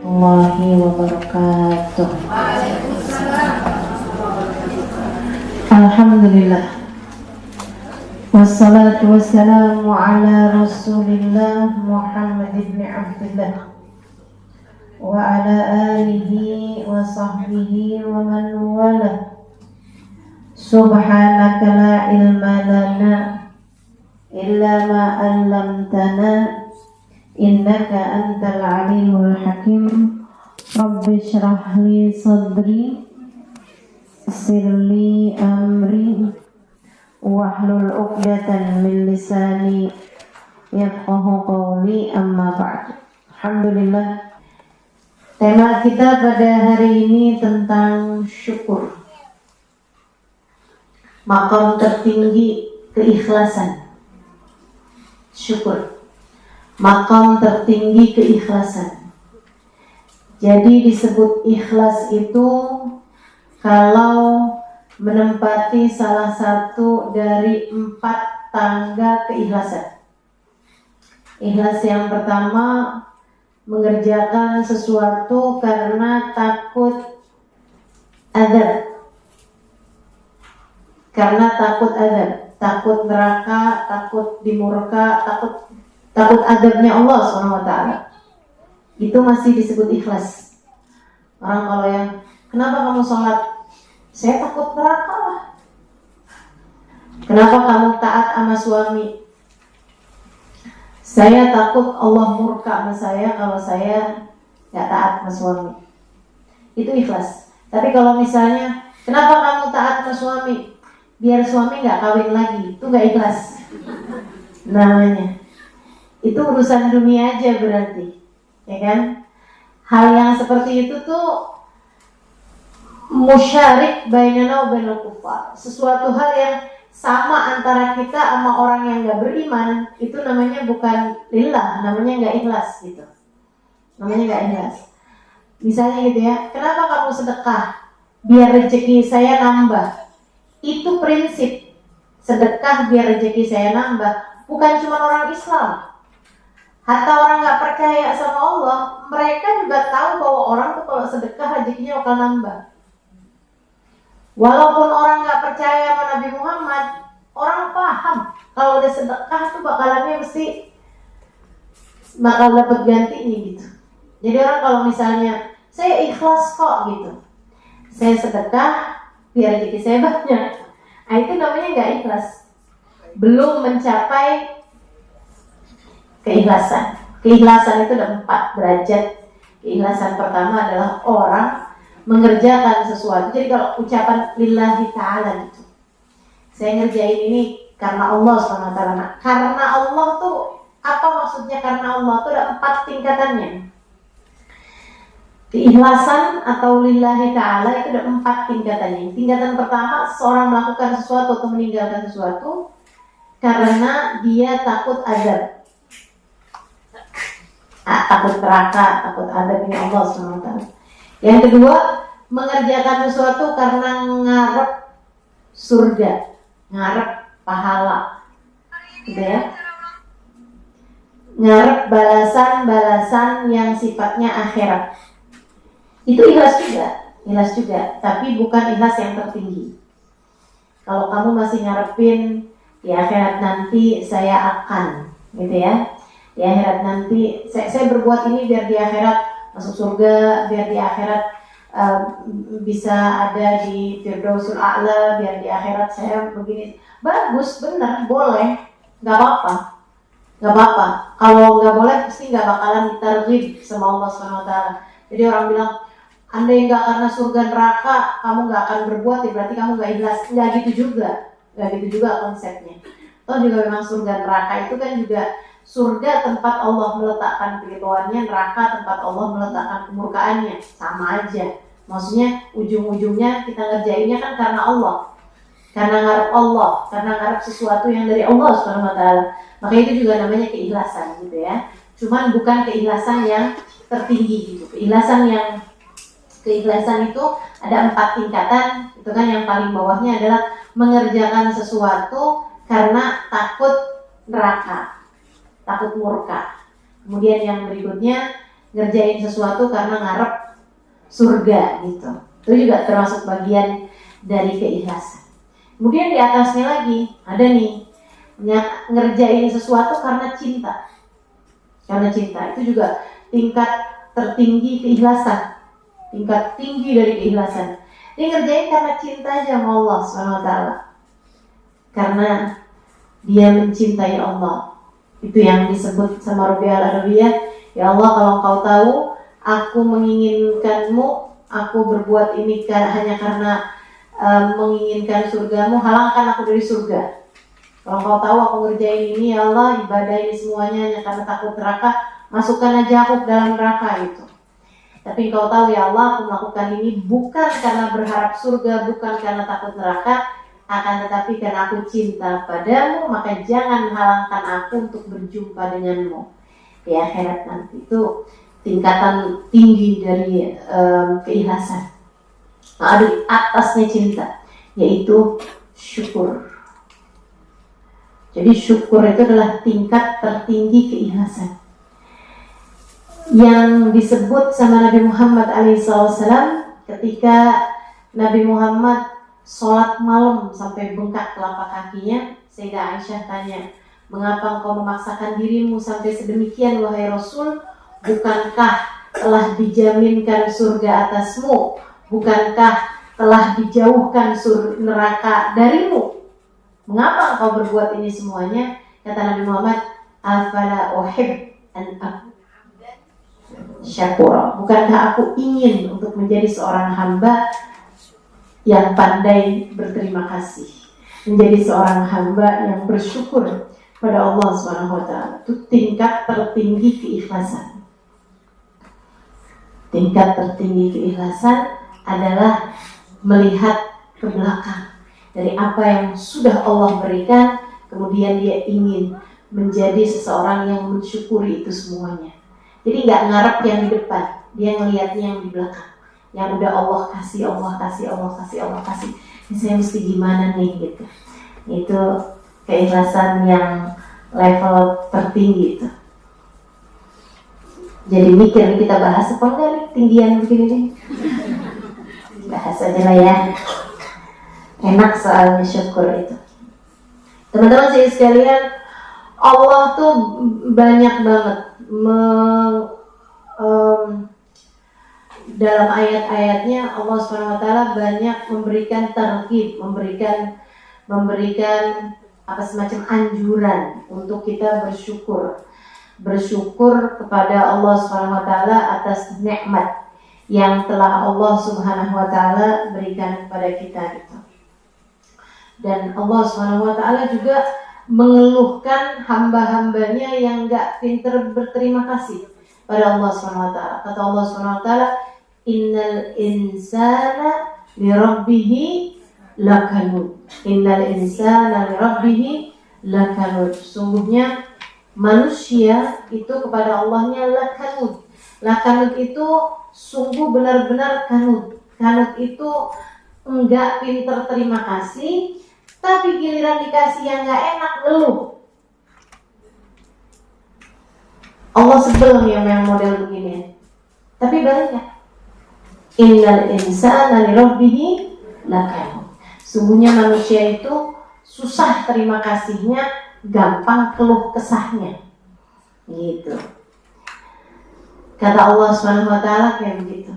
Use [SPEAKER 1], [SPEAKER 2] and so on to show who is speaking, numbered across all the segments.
[SPEAKER 1] warahmatullahi wabarakatuh. Alhamdulillah. Wassalatu wassalamu ala Rasulillah Muhammad ibn Abdullah wa ala alihi wa sahbihi wa man wala. Subhanaka la ilma lana illa ma 'allamtana innaka antal alimul hakim. Rabbi shrah li sadri yassir li amri wahlul 'uqdatan min lisani yafqahu qawli, amma ba'd. Alhamdulillah, tema kita pada hari ini tentang syukur, maqam tertinggi keikhlasan. Syukur, maqam tertinggi keikhlasan. Jadi disebut ikhlas itu kalau menempati salah satu dari 4 tangga keikhlasan. Ikhlas yang pertama, mengerjakan sesuatu karena takut azab. Karena takut azab, takut neraka, takut dimurka, takut azabnya Allah SWT. Itu masih disebut ikhlas. Orang kalau yang, kenapa kamu sholat? Saya takut neraka lah. Kenapa kamu taat sama suami? Saya takut Allah murka sama saya kalau saya gak taat sama suami. Itu ikhlas. Tapi kalau misalnya, kenapa kamu taat sama suami? Biar suami gak kawin lagi. Itu gak ikhlas namanya. Itu urusan dunia aja berarti, ya kan? Hal yang seperti itu tuh musyarik bainana wa bainal kufar. Sesuatu hal yang sama antara kita sama orang yang gak beriman, itu namanya bukan lillah, namanya gak ikhlas gitu. Namanya gak ikhlas. Misalnya gitu ya, kenapa kamu sedekah? Biar rezeki saya nambah. Itu prinsip. Sedekah biar rezeki saya nambah. Bukan cuma orang Islam, hatta orang gak percaya sama Allah, mereka juga tahu bahwa orang tuh kalau sedekah rezekinya bakal nambah. Walaupun orang gak percaya sama Nabi Muhammad, orang paham kalau udah sedekah tuh bakalannya mesti bakal dapat gantinya gitu. Jadi orang kalau misalnya, saya ikhlas kok gitu, saya sedekah biar rezeki saya banyak, nah itu namanya gak ikhlas. Belum mencapai keikhlasan. Keikhlasan itu ada 4 derajat. Keikhlasan pertama adalah orang mengerjakan sesuatu. Jadi kalau ucapan lillahi ta'ala gitu, saya ngerjain ini karena Allah SWT. Karena Allah tuh, apa maksudnya karena Allah tuh ada 4 tingkatannya. Keikhlasan atau lillahi ta'ala itu ada 4 tingkatannya. Tingkatan pertama, seorang melakukan sesuatu atau meninggalkan sesuatu karena dia takut azab, takut neraka, takut azabnya Allah SWT. Yang kedua, mengerjakan sesuatu karena ngarep surga, ngarep pahala, gitu ya, ngarep balasan-balasan yang sifatnya akhirat. Itu ikhlas juga, tapi bukan ikhlas yang tertinggi. Kalau kamu masih ngarepin di akhirat nanti saya akan, gitu ya, di akhirat nanti saya berbuat ini biar di akhirat masuk surga, biar di akhirat bisa ada di Firdausul A'la, biar di akhirat saya begini. Bagus, benar, boleh, nggak apa-apa. Kalau nggak boleh, pasti nggak bakalan ditarghib sama Allah SWT. Jadi orang bilang, andai nggak karena surga neraka kamu nggak akan berbuat, ya berarti kamu nggak ikhlas. Nggak gitu juga konsepnya. Toh juga memang surga neraka itu kan juga, surga tempat Allah meletakkan keridhoannya, neraka tempat Allah meletakkan kemurkaannya, sama aja. Maksudnya ujung-ujungnya kita ngerjainnya kan karena Allah, karena ngarep Allah, karena ngarep sesuatu yang dari Allah SWT. Maka itu juga namanya keikhlasan gitu ya. Cuman bukan keikhlasan yang tertinggi gitu. Keikhlasan itu ada 4 tingkatan. Itu kan yang paling bawahnya adalah mengerjakan sesuatu karena takut neraka, takut murka. Kemudian yang berikutnya ngerjain sesuatu karena ngarep surga gitu. Itu juga termasuk bagian dari keikhlasan. Kemudian di atasnya lagi ada nih ngerjain sesuatu karena cinta. Karena cinta itu juga tingkat tertinggi keikhlasan. Tingkat tinggi dari keikhlasan. Dia ngerjain karena cinta aja sama Allah SWT. Karena dia mencintai Allah. Itu yang disebut sama Rabi'ah al-Adawiyah. Ya Allah, kalau Engkau tahu aku menginginkanmu, aku berbuat ini hanya karena menginginkan surgamu, halangkan aku dari surga. Kalau Engkau tahu aku ngerjain ini, ya Allah, ibadah ini semuanya hanya karena takut neraka, masukkan aja aku ke dalam neraka itu. Tapi Engkau tahu ya Allah, aku melakukan ini bukan karena berharap surga, bukan karena takut neraka, akan tetapi karena aku cinta padamu, maka jangan halangkan aku untuk berjumpa denganmu di akhirat nanti. Itu tingkatan tinggi dari keikhlasan. Nah, ada di atasnya cinta, yaitu syukur. Jadi syukur itu adalah tingkat tertinggi keikhlasan yang disebut sama Nabi Muhammad SAW ketika Nabi Muhammad sholat malam sampai bengkak telapak kakinya. Sayyidah Aisyah tanya, mengapa engkau memaksakan dirimu sampai sedemikian wahai Rasul? Bukankah telah dijaminkan surga atasmu? Bukankah telah dijauhkan neraka darimu? Mengapa engkau berbuat ini semuanya? Kata Nabi Muhammad, afala uhib an syakura. Bukankah aku ingin untuk menjadi seorang hamba yang pandai berterima kasih, menjadi seorang hamba yang bersyukur pada Allah SWT. Itu tingkat tertinggi keikhlasan. Tingkat tertinggi keikhlasan adalah melihat ke belakang dari apa yang sudah Allah berikan, kemudian dia ingin menjadi seseorang yang mensyukuri itu semuanya. Jadi nggak ngarep yang di depan, dia ngelihatnya yang di belakang. Yang udah Allah kasih, Allah kasih, Allah kasih, Allah kasih. Ini saya mesti gimana nih gitu. Itu keikhlasan yang level tertinggi itu. Jadi mikir kita bahas apa enggak nih tinggian begini nih. Bahas aja lah ya. Enak soalnya syukur itu. Teman-teman saya sekalian, Allah tuh banyak banget dalam ayat-ayatnya Allah SWT banyak memberikan targhib, memberikan apa semacam anjuran untuk kita bersyukur kepada Allah SWT atas nikmat yang telah Allah Subhanahu wa taala berikan kepada kita gitu. Dan Allah SWT juga mengeluhkan hamba-hambanya yang enggak pintar berterima kasih pada Allah SWT. Kata Allah SWT, innal insana li rabbih lakanud. Innal insana li rabbih lakanud. Sungguhnya manusia itu kepada Allahnya lakanud. Lakanud itu sungguh benar-benar kanud. Kanud itu enggak pintar terima kasih, tapi giliran dikasih yang enggak enak ngeluh. Allah sebel yang model begini. Tapi baliknya, innal insana li rabbih lakanud. Sungguhnya manusia itu susah terima kasihnya, gampang keluh kesahnya. Gitu. Kata Allah SWT kayak begitu.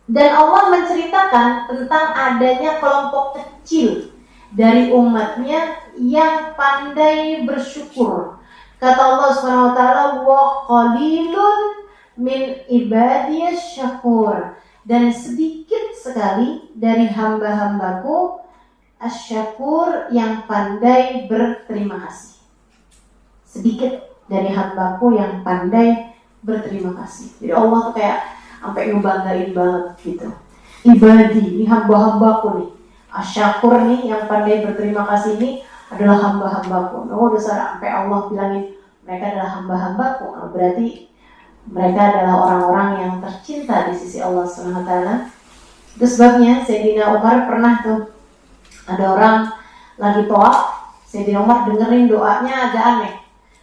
[SPEAKER 1] Dan Allah menceritakan tentang adanya kelompok kecil dari umatnya yang pandai bersyukur. Kata Allah SWT, wa qalilun min ibadiyas syakur. Dan sedikit sekali dari hamba-hambaku asyakur yang pandai berterima kasih. Sedikit dari hambaku yang pandai berterima kasih. Jadi Allah tuh kayak sampai ngebanggain banget gitu. Ibadi, ini hamba-hambaku nih. Asyakur nih yang pandai berterima kasih ini adalah hamba-hambaku. Oh, udah sampai Allah bilangin mereka adalah hamba-hambaku. Nah, berarti mereka adalah orang-orang yang tercinta di sisi Allah SWT. Itu sebabnya Sayyidina Umar pernah tuh ada orang lagi tawaf, Sayyidina Umar dengerin doanya agak aneh.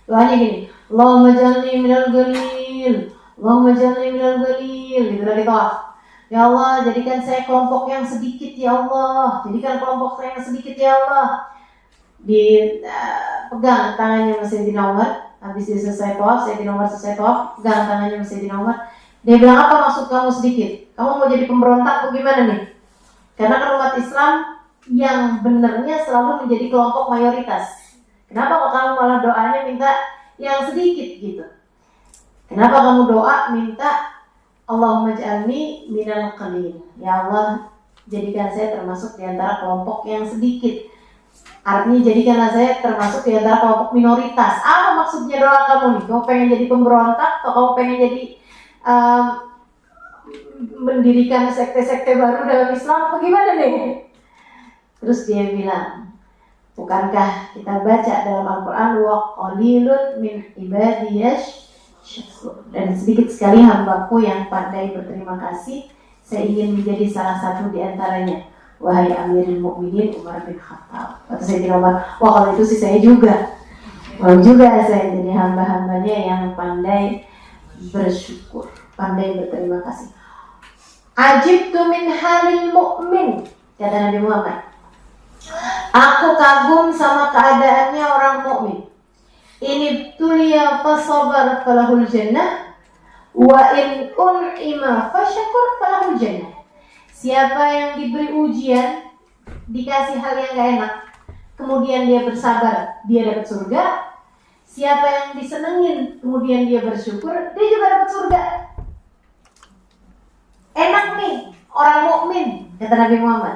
[SPEAKER 1] Doanya gini, Allahumma jalni minal ghalil, Allahumma ij'alni minal ghalil, gitu lagi tawaf. Ya Allah, jadikan saya kelompok yang sedikit ya Allah. Jadikan kelompok saya yang sedikit ya Allah. Pegang tangannya Sayyidina Umar. Habis dia selesai tawaf, Sayyidina Umar selesai tawaf, pegang tangannya Sayyidina Umar. Dia bilang, apa maksud kamu sedikit? Kamu mau jadi pemberontak atau gimana nih? Karena kan umat Islam yang benernya selalu menjadi kelompok mayoritas. Kenapa kok kamu malah doanya minta yang sedikit gitu? Kenapa kamu doa minta Allahumma ij'alni minal qalil? Ya Allah, jadikan saya termasuk di antara kelompok yang sedikit. Artinya jadikanlah saya termasuk di antara kelompok minoritas. Apa maksudnya doa kamu nih? Kamu pengen jadi pemberontak atau kamu pengen jadi mendirikan sekte-sekte baru dalam Islam? Bagaimana nih? Terus dia bilang, bukankah kita baca dalam Al-Quran wa qalilun min ibadiyash syakur, dan sedikit sekali hambaku yang pandai berterima kasih. Saya ingin menjadi salah satu di antaranya. Wahai Amirul Mukminin Umar bin Khattab. Kata Sayyidina Umar, wah kalau itu sih saya juga. Mau juga saya jadi hamba-hambanya yang pandai bersyukur, pandai berterima kasih. Ajibtu min halil mu'min, kata Nabi Muhammad. Aku kagum sama keadaannya orang mukmin. Ini tulia fasabar falahul jannah, wa in un'ima fasyakur falahul jannah. Siapa yang diberi ujian, dikasih hal yang gak enak, kemudian dia bersabar, dia dapat surga. Siapa yang disenengin, kemudian dia bersyukur, dia juga dapat surga. Enak nih, orang mukmin, kata Nabi Muhammad.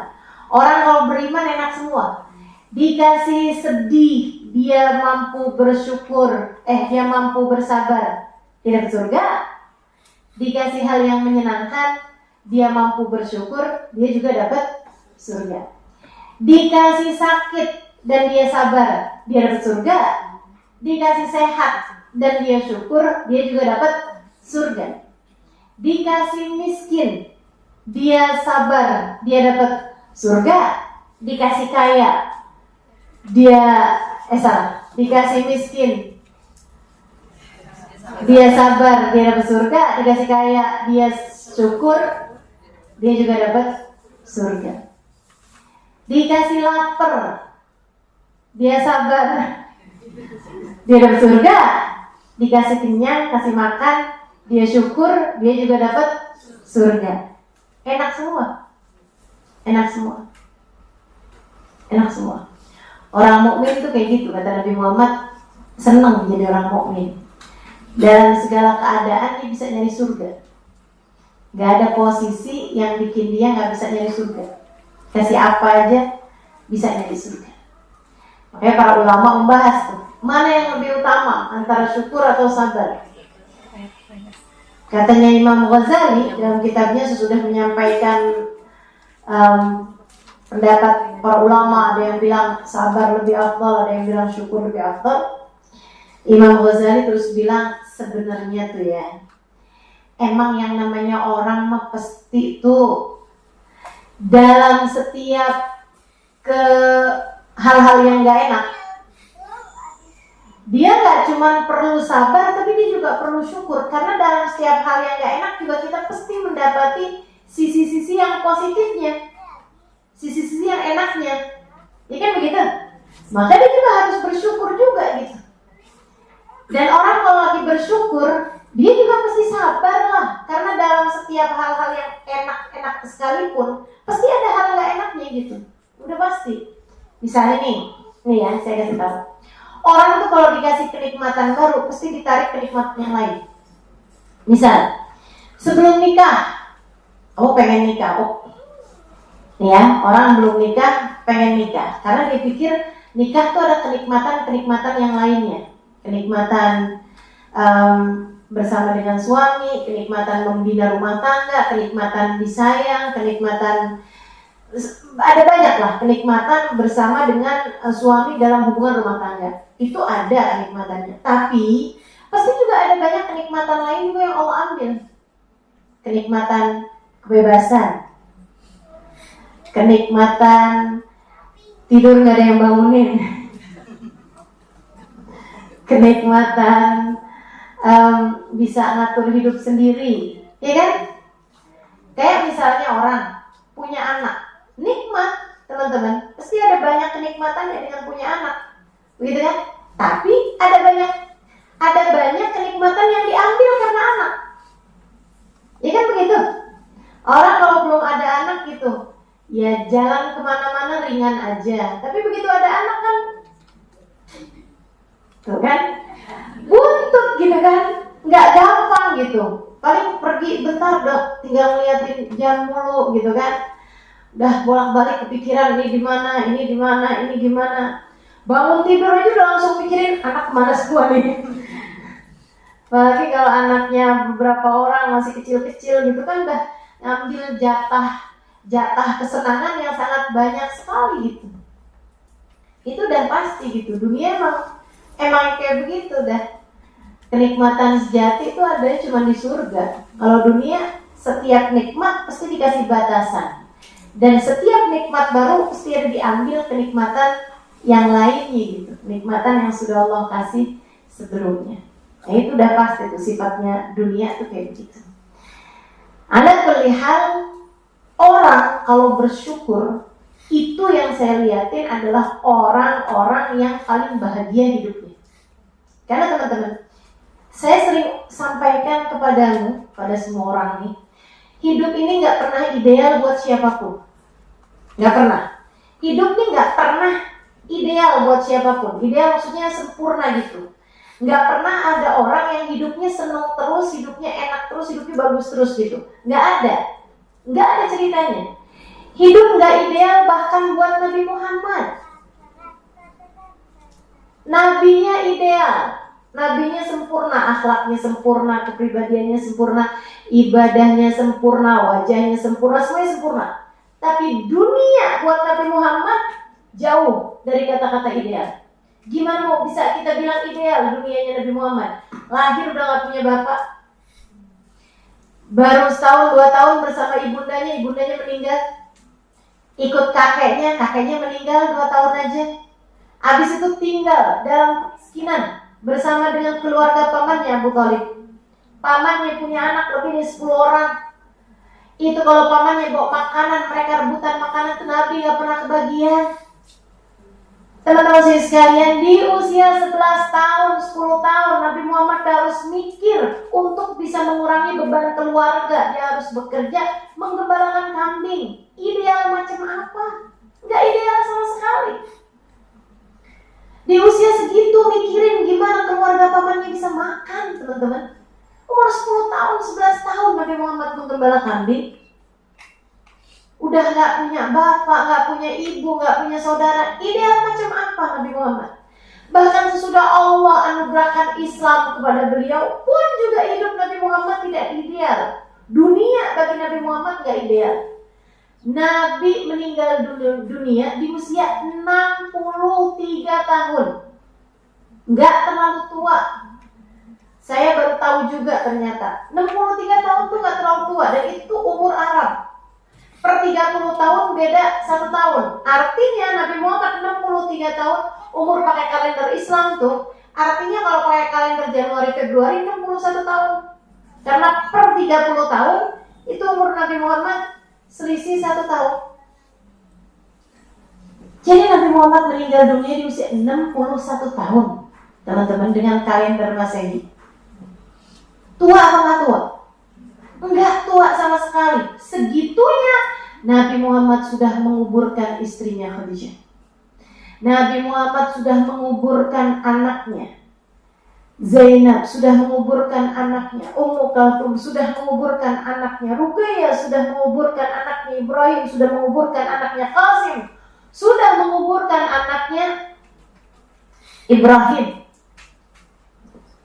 [SPEAKER 1] Orang kalau beriman enak semua. Dikasih sedih, dia mampu bersyukur, dia mampu bersabar, dia dapat surga. Dikasih hal yang menyenangkan, dia mampu bersyukur, dia juga dapat surga. Dikasih sakit dan dia sabar, dia dapat surga. Dikasih sehat dan dia syukur, dia juga dapat surga. Dikasih miskin, dia sabar, dia dapat surga. Dikasih kaya, dikasih miskin, dia sabar, dia dapat surga. Dikasih kaya, dia syukur, dia juga dapat surga. Dikasih lapar, dia sabar, dia dapat surga. Dikasih kenyang, kasih makan, dia syukur, dia juga dapat surga. Enak semua. Enak semua. Enak semua. Orang mukmin itu kayak gitu, kata Nabi Muhammad, senang jadi orang mukmin. Dalam segala keadaan dia bisa nyari surga. Gak ada posisi yang bikin dia gak bisa nyari surga. Kasih apa aja bisa nyari surga. Makanya para ulama membahas tuh, mana yang lebih utama antara syukur atau sabar. Katanya Imam Ghazali dalam kitabnya sesudah menyampaikan pendapat para ulama, ada yang bilang sabar lebih afdal, ada yang bilang syukur lebih afdal. Imam Ghazali terus bilang, sebenarnya tuh ya, emang yang namanya orang mah pasti tuh dalam setiap hal-hal yang gak enak, dia gak cuma perlu sabar, tapi dia juga perlu syukur. Karena dalam setiap hal yang gak enak juga kita pasti mendapati sisi-sisi yang positifnya, sisi-sisi yang enaknya. Ya kan begitu? Maka dia juga harus bersyukur juga gitu. Dan orang kalau lagi bersyukur, dia juga pasti sabar lah. Karena dalam setiap hal-hal yang enak-enak sekalipun, pasti ada hal gak enaknya gitu. Udah pasti. Misalnya nih ya, saya kasih tahu. Orang tuh kalau dikasih kenikmatan baru, pasti ditarik kenikmatan yang lain. Misal, sebelum nikah, kamu pengen nikah, ya, orang belum nikah pengen nikah, karena dia pikir nikah tuh ada kenikmatan-kenikmatan yang lainnya, kenikmatan bersama dengan suami, kenikmatan membina rumah tangga, kenikmatan disayang, kenikmatan ada banyak lah kenikmatan bersama dengan suami dalam hubungan rumah tangga. Itu ada kenikmatannya, tapi pasti juga ada banyak kenikmatan lain juga yang Allah ambil. Kenikmatan kebebasan, kenikmatan tidur gak ada yang bangunin, kenikmatan bisa ngatur hidup sendiri, ya kan? Kayak misalnya orang punya anak, nikmat teman-teman, pasti ada banyak kenikmatannya dengan punya anak, begitu kan? Tapi ada banyak kenikmatan yang diambil karena anak, ya kan begitu? Orang kalau belum ada anak gitu, ya jalan kemana-mana ringan aja. Tapi begitu ada anak kan, tuh kan, buntut gitu kan, nggak gampang gitu. Paling pergi bentar dok, tinggal ngeliatin jam mulu gitu kan. Udah bolak-balik kepikiran ini di mana. Bangun tidur aja udah langsung mikirin anak kemana semua nih. Apalagi kalau anaknya beberapa orang masih kecil-kecil gitu kan, udah ngambil jatah kesenangan yang sangat banyak sekali gitu. Itu udah pasti gitu. Dunia emang kayak begitu dah. Kenikmatan sejati itu ada cuma di surga. Kalau dunia setiap nikmat pasti dikasih batasan. Dan setiap nikmat baru pasti ada diambil kenikmatan yang lainnya gitu. Kenikmatan yang sudah Allah kasih sebelumnya. Nah itu udah pasti tuh sifatnya dunia tuh kayak begitu. Anda melihat orang kalau bersyukur, itu yang saya lihatin adalah orang-orang yang paling bahagia hidupnya. Karena teman-teman, saya sering sampaikan kepadamu, pada semua orang nih, hidup ini gak pernah ideal buat siapapun. Gak pernah. Hidup ini gak pernah ideal buat siapapun. Ideal maksudnya sempurna gitu. Gak pernah ada orang yang hidupnya senang terus, hidupnya enak terus, hidupnya bagus terus gitu. Gak ada ceritanya. Hidup gak ideal bahkan buat Nabi Muhammad. Nabinya ideal, nabinya sempurna, akhlaknya sempurna, kepribadiannya sempurna, ibadahnya sempurna, wajahnya sempurna, semuanya sempurna. Tapi dunia buat Nabi Muhammad jauh dari kata-kata ideal. Gimana mau bisa kita bilang ideal dunianya Nabi Muhammad? Lahir udah gak punya bapak, baru setahun 2 tahun bersama ibundanya meninggal. Ikut kakeknya meninggal 2 tahun aja. Habis itu tinggal dalam kemiskinan bersama dengan keluarga pamannya Abu Thalib. Pamannya punya anak lebih dari 10 orang. Itu kalau pamannya bawa makanan, mereka rebutan makanan ke Nabi, gak pernah kebagian. Teman-teman saya sekalian, di usia 11 tahun, 10 tahun, Nabi Muhammad harus mikir untuk bisa mengurangi beban keluarga. Dia harus bekerja, menggembalakan kambing. Ideal macam apa? Gak ideal sama sekali. Di usia segitu mikirin gimana keluarga pamannya bisa makan, teman-teman. Umur 10 tahun, 11 tahun Nabi Muhammad menggembala kambing. Udah gak punya bapak, gak punya ibu, gak punya saudara. Ideal macam apa Nabi Muhammad? Bahkan sesudah Allah anugerahkan Islam kepada beliau pun juga hidup Nabi Muhammad tidak ideal. Dunia bagi Nabi Muhammad gak ideal. Nabi meninggal dunia di usia 63 tahun. Gak terlalu tua. Saya baru tahu juga ternyata 63 tahun itu gak terlalu tua. Dan itu umur Arab. Per 30 tahun beda 1 tahun. Artinya Nabi Muhammad 63 tahun umur pakai kalender Islam tuh. Artinya kalau pakai kalender Januari Februari 61 tahun. Karena per 30 tahun itu umur Nabi Muhammad selisih 1 tahun. Jadi Nabi Muhammad meninggal dunia di usia 61 tahun. Teman-teman, dengan kalender Masehi. Tua apa nggak tua? Enggak tua sama sekali. Segitunya Nabi Muhammad sudah menguburkan istrinya Khadijah. Nabi Muhammad sudah menguburkan anaknya Zainab, sudah menguburkan anaknya Ummu Kalthum, sudah menguburkan anaknya Ruqayyah, sudah menguburkan anaknya Ibrahim, sudah menguburkan anaknya Qasim, sudah menguburkan anaknya Ibrahim.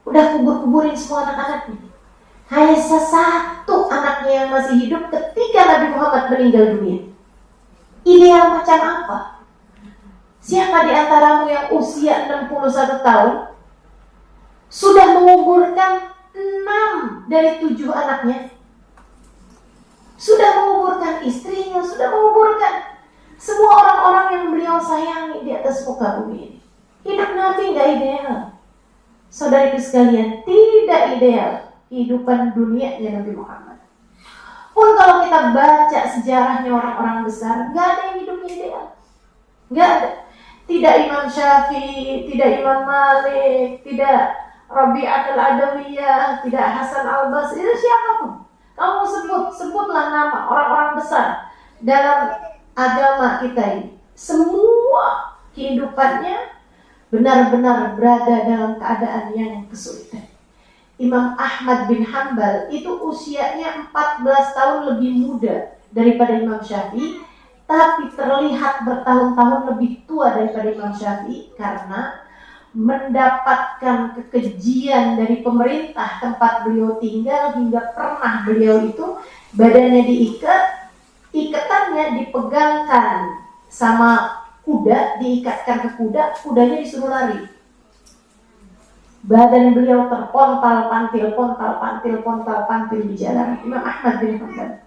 [SPEAKER 1] Udah kubur-kuburin semua anak-anaknya. Hanya satu anaknya yang masih hidup ketika Nabi Muhammad meninggal dunia. Ideal macam apa? Siapa di antaramu yang usia 61 tahun sudah menguburkan 6 dari 7 anaknya? Sudah menguburkan istrinya, sudah menguburkan semua orang-orang yang beliau sayangi di atas muka bumi ini. Hidup Nabi gak ideal. saudariku sekalian, tidak ideal kehidupan dunianya Nabi Muhammad. Pun kalau kita baca sejarahnya orang-orang besar, nggak ada yang hidupnya ideal. Nggak ada. Tidak Imam Syafi'i, tidak Imam Malik, tidak Rabi'ah al-Adawiyah, tidak Hasan al-Basri, itu siapapun. Kamu sebutlah nama orang-orang besar dalam agama kita ini. Semua kehidupannya benar-benar berada dalam keadaan yang kesulitan. Imam Ahmad bin Hanbal itu usianya 14 tahun lebih muda daripada Imam Syafi'i, tapi terlihat bertahun-tahun lebih tua daripada Imam Syafi'i karena mendapatkan kekejian dari pemerintah tempat beliau tinggal, hingga pernah beliau itu badannya diikat, ikatannya dipegangkan sama kuda, diikatkan ke kuda, kudanya disuruh lari. Badan beliau terpontal-pantil di jalan. Imam Ahmad bin Hanbal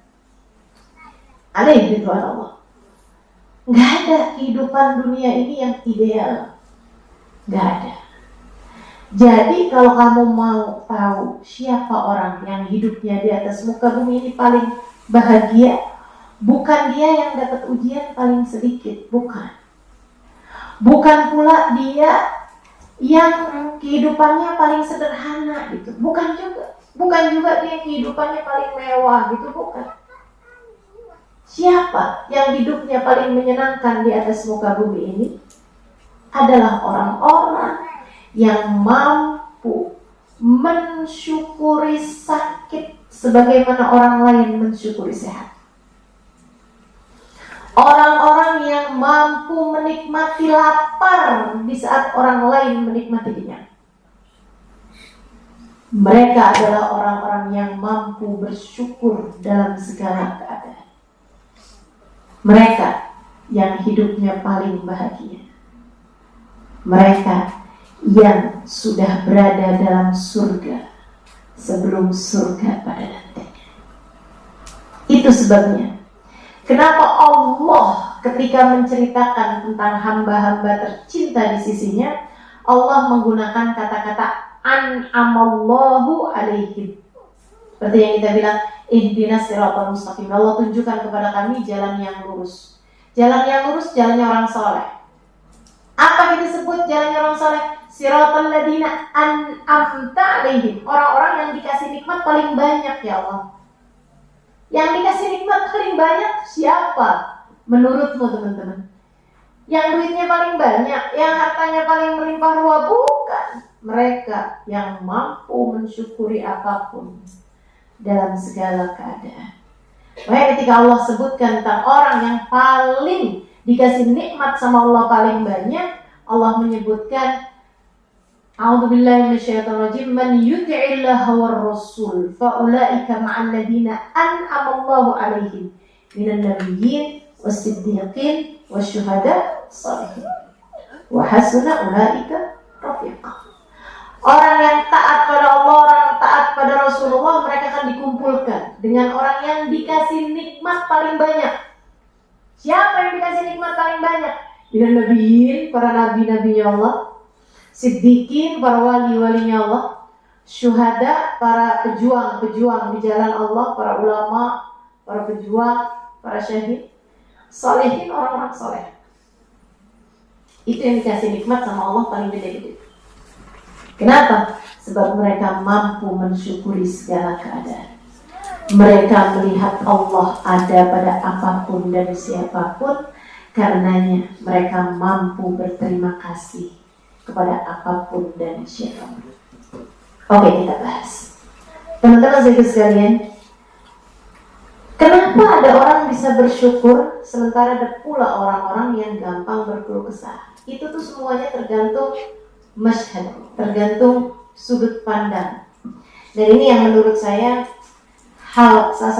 [SPEAKER 1] alaihi ridwanullah. Nggak ada kehidupan dunia ini yang ideal. Nggak ada. Jadi kalau kamu mau tahu siapa orang yang hidupnya di atas muka bumi ini paling bahagia, bukan dia yang dapat ujian paling sedikit, bukan. Bukan pula dia yang kehidupannya paling sederhana gitu, bukan juga. Bukan juga dia kehidupannya paling mewah gitu, bukan. Siapa yang hidupnya paling menyenangkan di atas muka bumi ini adalah orang-orang yang mampu mensyukuri sakit sebagaimana orang lain mensyukuri sehat. Orang-orang yang mampu menikmati lapar di saat orang lain menikmati kenyang. Mereka adalah orang-orang yang mampu bersyukur dalam segala keadaan. Mereka yang hidupnya paling bahagia. Mereka yang sudah berada dalam surga sebelum surga pada nantinya. Itu sebabnya kenapa Allah ketika menceritakan tentang hamba-hamba tercinta di sisinya, Allah menggunakan kata-kata an'amallahu alaihim. Seperti yang kita bilang, ihdinas siratal mustaqim. Allah tunjukkan kepada kami jalan yang lurus. Jalan yang lurus, jalannya orang soleh. Apa kita sebut jalannya orang soleh? Siratal ladina an'amta alaihim. Orang-orang yang dikasih nikmat paling banyak ya Allah. Yang dikasih nikmat paling banyak siapa? Menurutmu teman-teman? Yang duitnya paling banyak, yang hartanya paling melimpah ruah, bukan. Mereka yang mampu mensyukuri apapun dalam segala keadaan. Makanya ketika Allah sebutkan tentang orang yang paling dikasih nikmat sama Allah paling banyak, Allah menyebutkan A'udzubillahi minasyaitonirrajim, man yuti'illaha war rasul fa ulaika ma'al ladina an'amallahu 'alaihim minan nabiyyin was-siddiqin wasyuhada shalihin wa hasuna ulaika rafiqa. Orang yang taat pada Allah, orang yang taat pada Rasulullah, mereka akan dikumpulkan dengan orang yang dikasih nikmat paling banyak. Siapa yang dikasih nikmat paling banyak? Minan nabiyyin, para nabi-nabinya Allah, siddiqin, para wali-walinya Allah, syuhada, para pejuang-pejuang di jalan Allah, para ulama, para pejuang, para syahid, salihin, orang-orang soleh. Itu yang dikasih nikmat sama Allah paling gede-gede. Kenapa? Sebab mereka mampu mensyukuri segala keadaan. Mereka melihat Allah ada pada apapun dan siapapun. Karenanya mereka mampu berterima kasih kepada apapun dan siapapun. Oke, kita bahas. Teman-teman sekalian, kenapa ada orang bisa bersyukur sementara ada pula orang-orang yang gampang berkeluh kesah? Itu tuh semuanya tergantung masyhad, tergantung sudut pandang. Dan ini yang menurut saya salah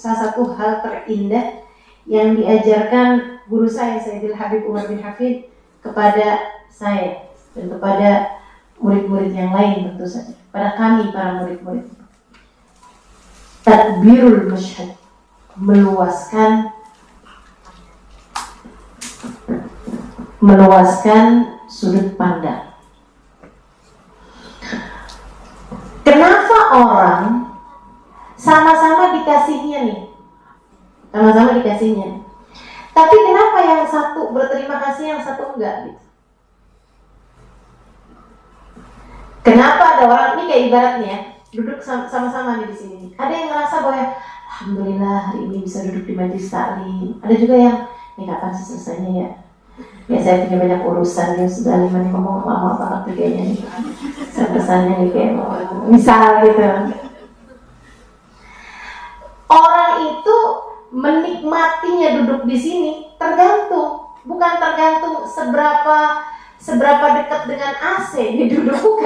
[SPEAKER 1] satu hal terindah yang diajarkan guru saya Sayyidil Habib Umar bin Hafid kepada saya dan kepada murid-murid yang lain, tentu saja pada kami para murid-murid. Tadbirul masyhad, meluaskan sudut pandang. orang sama-sama dikasihnya nih. Sama-sama dikasihnya. Tapi kenapa yang satu berterima kasih, yang satu enggak gitu? Kenapa ada orang, ini kayak ibaratnya ya, duduk sama-sama nih di sini. Ada yang ngerasa bahwa alhamdulillah hari ini bisa duduk di majelis taklim. Ada juga yang, ini kapan sih selesainya ya? Ya saya punya banyak urusan, ya sudah nih ngomong lama banget tuh kayaknya nih. Saya pesannya nih kayak misal gitu. Orang itu menikmatinya duduk di sini tergantung, bukan tergantung seberapa dekat dengan AC dia duduk,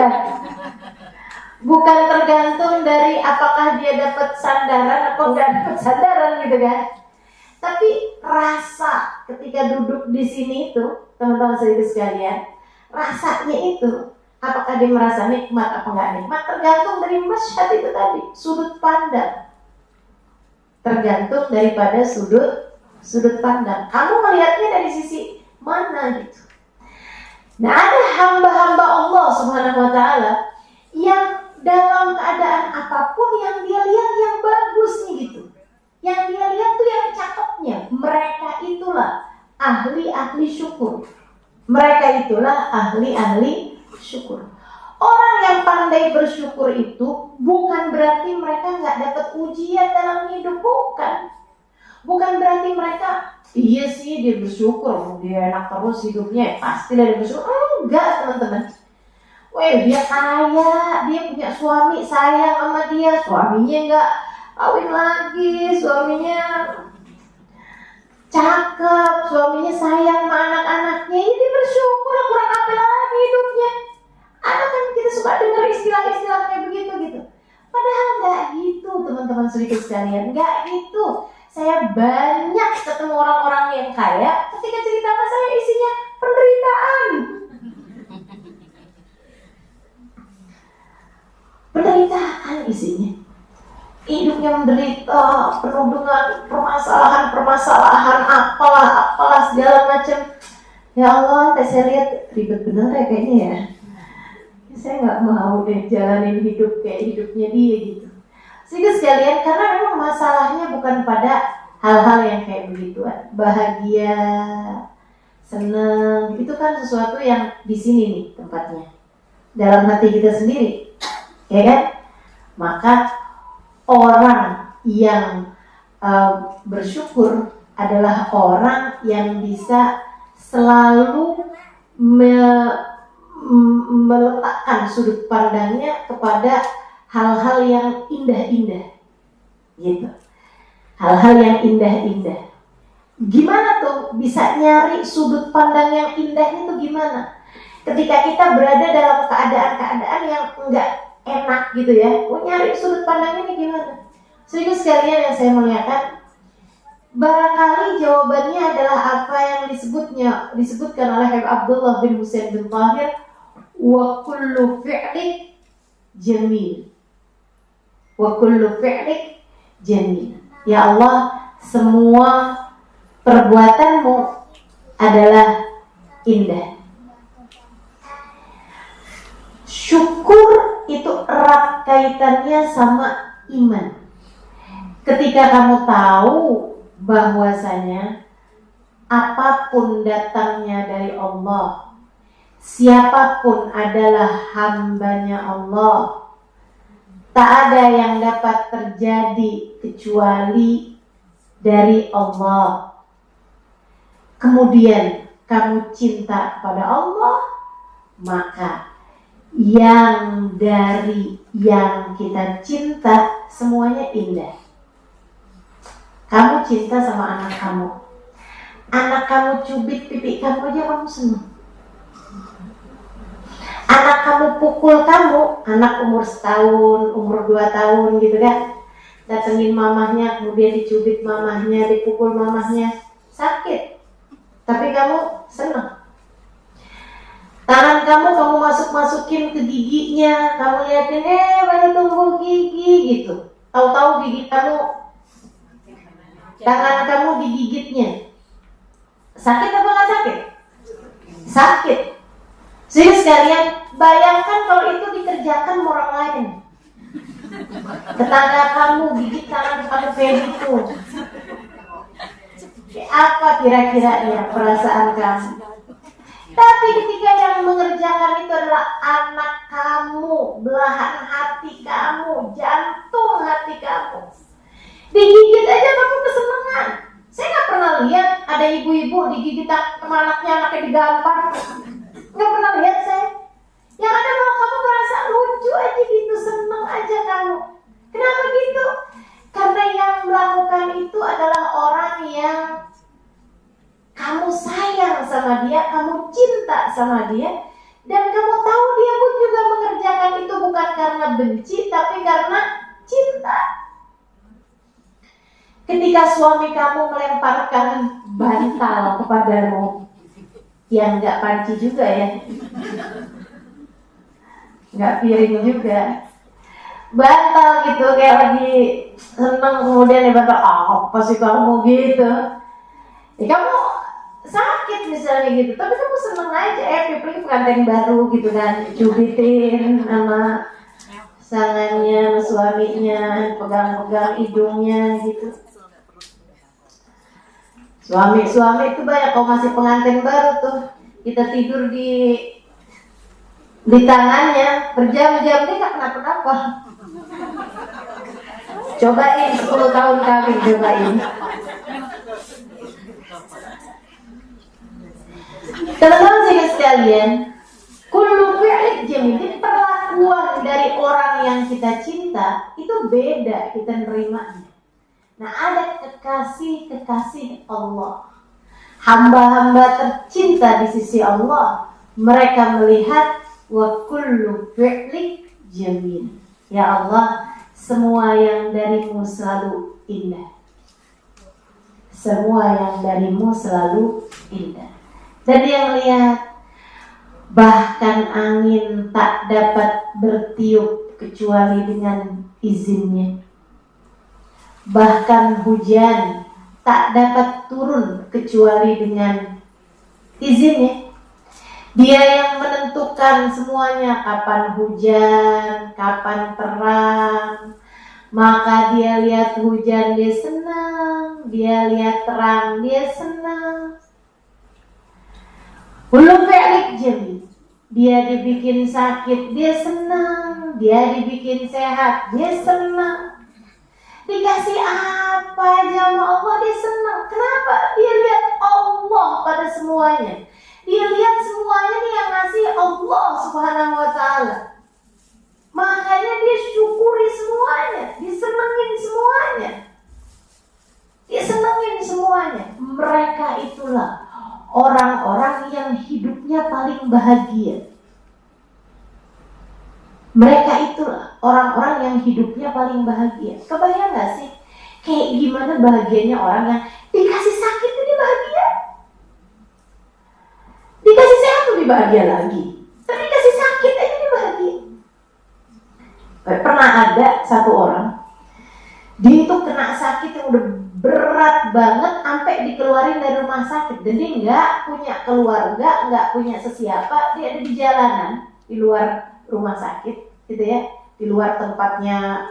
[SPEAKER 1] bukan tergantung dari apakah dia dapat sandaran atau enggak dapat sandaran gitu kan. Tapi rasa ketika duduk di sini itu, teman-teman sekalian, rasanya itu apakah dia merasa nikmat apa enggak nikmat tergantung dari masyhad itu tadi, sudut pandang. Tergantung daripada sudut pandang. Kamu melihatnya dari sisi mana gitu. Nah, ada hamba-hamba Allah Subhanahu wa ta'ala yang dalam keadaan apapun yang dia lihat yang bagus nih gitu. Yang dia lihat tuh yang cakepnya. Mereka itulah ahli-ahli syukur. Mereka itulah ahli-ahli syukur. Orang yang pandai bersyukur itu bukan berarti mereka nggak dapat ujian dalam hidup, bukan. Bukan berarti mereka, iya sih dia bersyukur, dia enak terus hidupnya, pasti dia bersyukur. Enggak teman-teman. Weh, dia kaya, dia punya suami, sayang sama dia, suaminya nggak kawin lagi, suaminya cakep, suaminya sayang sama anak-anaknya, ini dia bersyukur, kurang apa lagi hidupnya. Ada kan kita suka dengar istilah-istilah kayak begitu gitu. Padahal nggak gitu teman-teman sedikit sekalian, nggak gitu. Saya banyak ketemu orang-orang yang kaya, ketika cerita sama saya isinya penderitaan. Penderitaan isinya. Hidupnya menderita, penuh dengan permasalahan, apalah segala macam. Ya Allah, saya lihat ribet bener ya kayaknya ya. Saya nggak mau deh jalanin hidup kayak hidupnya dia gitu. Sehingga sekalian, karena memang masalahnya bukan pada hal-hal yang kayak begituan. Bahagia, senang, itu kan sesuatu yang di sini nih tempatnya. Dalam hati kita sendiri, ya kan? Maka orang yang bersyukur adalah orang yang bisa selalu meletakkan sudut pandangnya kepada hal-hal yang indah-indah gitu. Hal-hal yang indah-indah. Gimana tuh bisa nyari sudut pandang yang indahnya tuh gimana? Ketika kita berada dalam keadaan-keadaan yang enggak enak gitu ya, nyari sudut pandangnya ini gimana? Sehingga sekalian yang saya muliakan, barangkali jawabannya adalah apa yang disebutkan oleh Habib Abdullah bin Husain bin Tahir, wa kullu fi'lik jamil. Wa kullu fi'lik jamil. Ya Allah, semua perbuatanmu adalah indah. Syukur itu erat kaitannya sama iman. Ketika kamu tahu bahwasanya apapun datangnya dari Allah, siapapun adalah hambanya Allah, tak ada yang dapat terjadi kecuali dari Allah. Kemudian kamu cinta kepada Allah, maka yang dari yang kita cinta semuanya indah. Kamu cinta sama anak kamu cubit pipi kamu aja kamu senang. Anak kamu pukul kamu, anak umur 1 tahun, umur 2 tahun gitu kan, datengin mamahnya, kemudian dicubit mamahnya, dipukul mamahnya, sakit, tapi kamu senang. Tangan kamu masukin ke giginya, kamu liatin, baru tumbuh gigi gitu. Tahu-tahu gigi kamu, tangan kamu digigitnya, sakit apa nggak sakit? Sakit. Jadi sekalian, bayangkan kalau itu dikerjakan orang lain. Tetangga kamu gigit tangan kamu kayak gitu. Apa kira-kira ya perasaan kamu? Tapi ketika yang mengerjakan itu adalah anak kamu, belahan hati kamu, jantung hati kamu, digigit aja kamu kesenangan. Saya nggak pernah lihat ada ibu-ibu digigit sama anaknya digampar. Nggak pernah lihat saya. Yang ada malah kamu merasa lucu aja gitu, seneng aja kamu. Kenapa gitu? Karena yang melakukan itu adalah orang yang kamu sayang sama dia, kamu cinta sama dia, dan kamu tahu dia pun juga mengerjakan itu bukan karena benci, tapi karena cinta. Ketika suami kamu melemparkan bantal kepadamu, yang nggak panci juga ya, nggak piring juga, bantal gitu kayak lagi seneng, kemudian dia bantal, apa sih kamu gitu, ya kamu sakit misalnya gitu, tapi kamu seneng aja, pilih pengantin baru gitu kan, cubitin sama sangannya, sama suaminya, pegang-pegang hidungnya gitu. Suami itu banyak, kalau masih pengantin baru tuh, kita tidur di tangannya berjam-jam, dia gak kenapa-napa. Cobain 10 tahun kawin, cobain. Teman-teman sekalian, kullu fi'lin jamil, perlakuan dari orang yang kita cinta itu beda kita nerimanya. Nah, ada kekasih Allah, hamba-hamba tercinta di sisi Allah. Mereka melihat wa kullu fi'lin jamil. Ya Allah, semua yang darimu selalu indah. Semua yang darimu selalu indah. Dan yang lihat, bahkan angin tak dapat bertiup kecuali dengan izinnya. Bahkan hujan tak dapat turun kecuali dengan izinnya. Dia yang menentukan semuanya, kapan hujan, kapan terang. Maka dia lihat hujan, dia senang. Dia lihat terang, dia senang. Belum fi'lik jeli. Dia dibikin sakit, dia senang. Dia dibikin sehat, dia senang. Dikasih apa aja sama Allah, dia senang. Kenapa? Dia lihat Allah pada semuanya. Dia lihat semuanya nih yang ngasih Allah Subhanahu wa ta'ala. Makanya dia syukuri semuanya, disenengin semuanya. Disenengin semuanya. Mereka itulah orang-orang yang hidupnya paling bahagia. Mereka itulah orang-orang yang hidupnya paling bahagia. Kebayang gak sih? Kayak gimana bahagianya orang yang dikasih sakit itu dia bahagia, dikasih sehat lebih bahagia lagi, tapi dikasih sakit aja dia bahagia. Pernah ada satu orang, dia itu kena sakit yang udah berat banget sampai dikeluarin dari rumah sakit. Dan dia gak punya keluarga, gak punya sesiapa. Dia ada di jalanan, di luar rumah sakit gitu ya, di luar tempatnya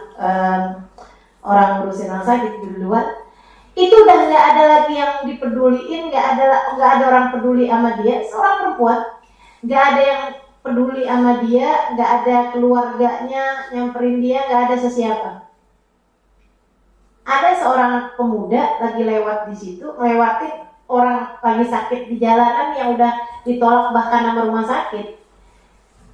[SPEAKER 1] orang ngurusin orang sakit, di luar. Itu udah nggak ada lagi yang dipeduliin, nggak ada orang peduli sama dia. Seorang perempuan, nggak ada yang peduli sama dia, nggak ada keluarganya nyamperin dia, nggak ada sesiapa. Ada seorang pemuda lagi lewat di situ, lewatin orang lagi sakit di jalanan yang udah ditolak bahkan sama rumah sakit.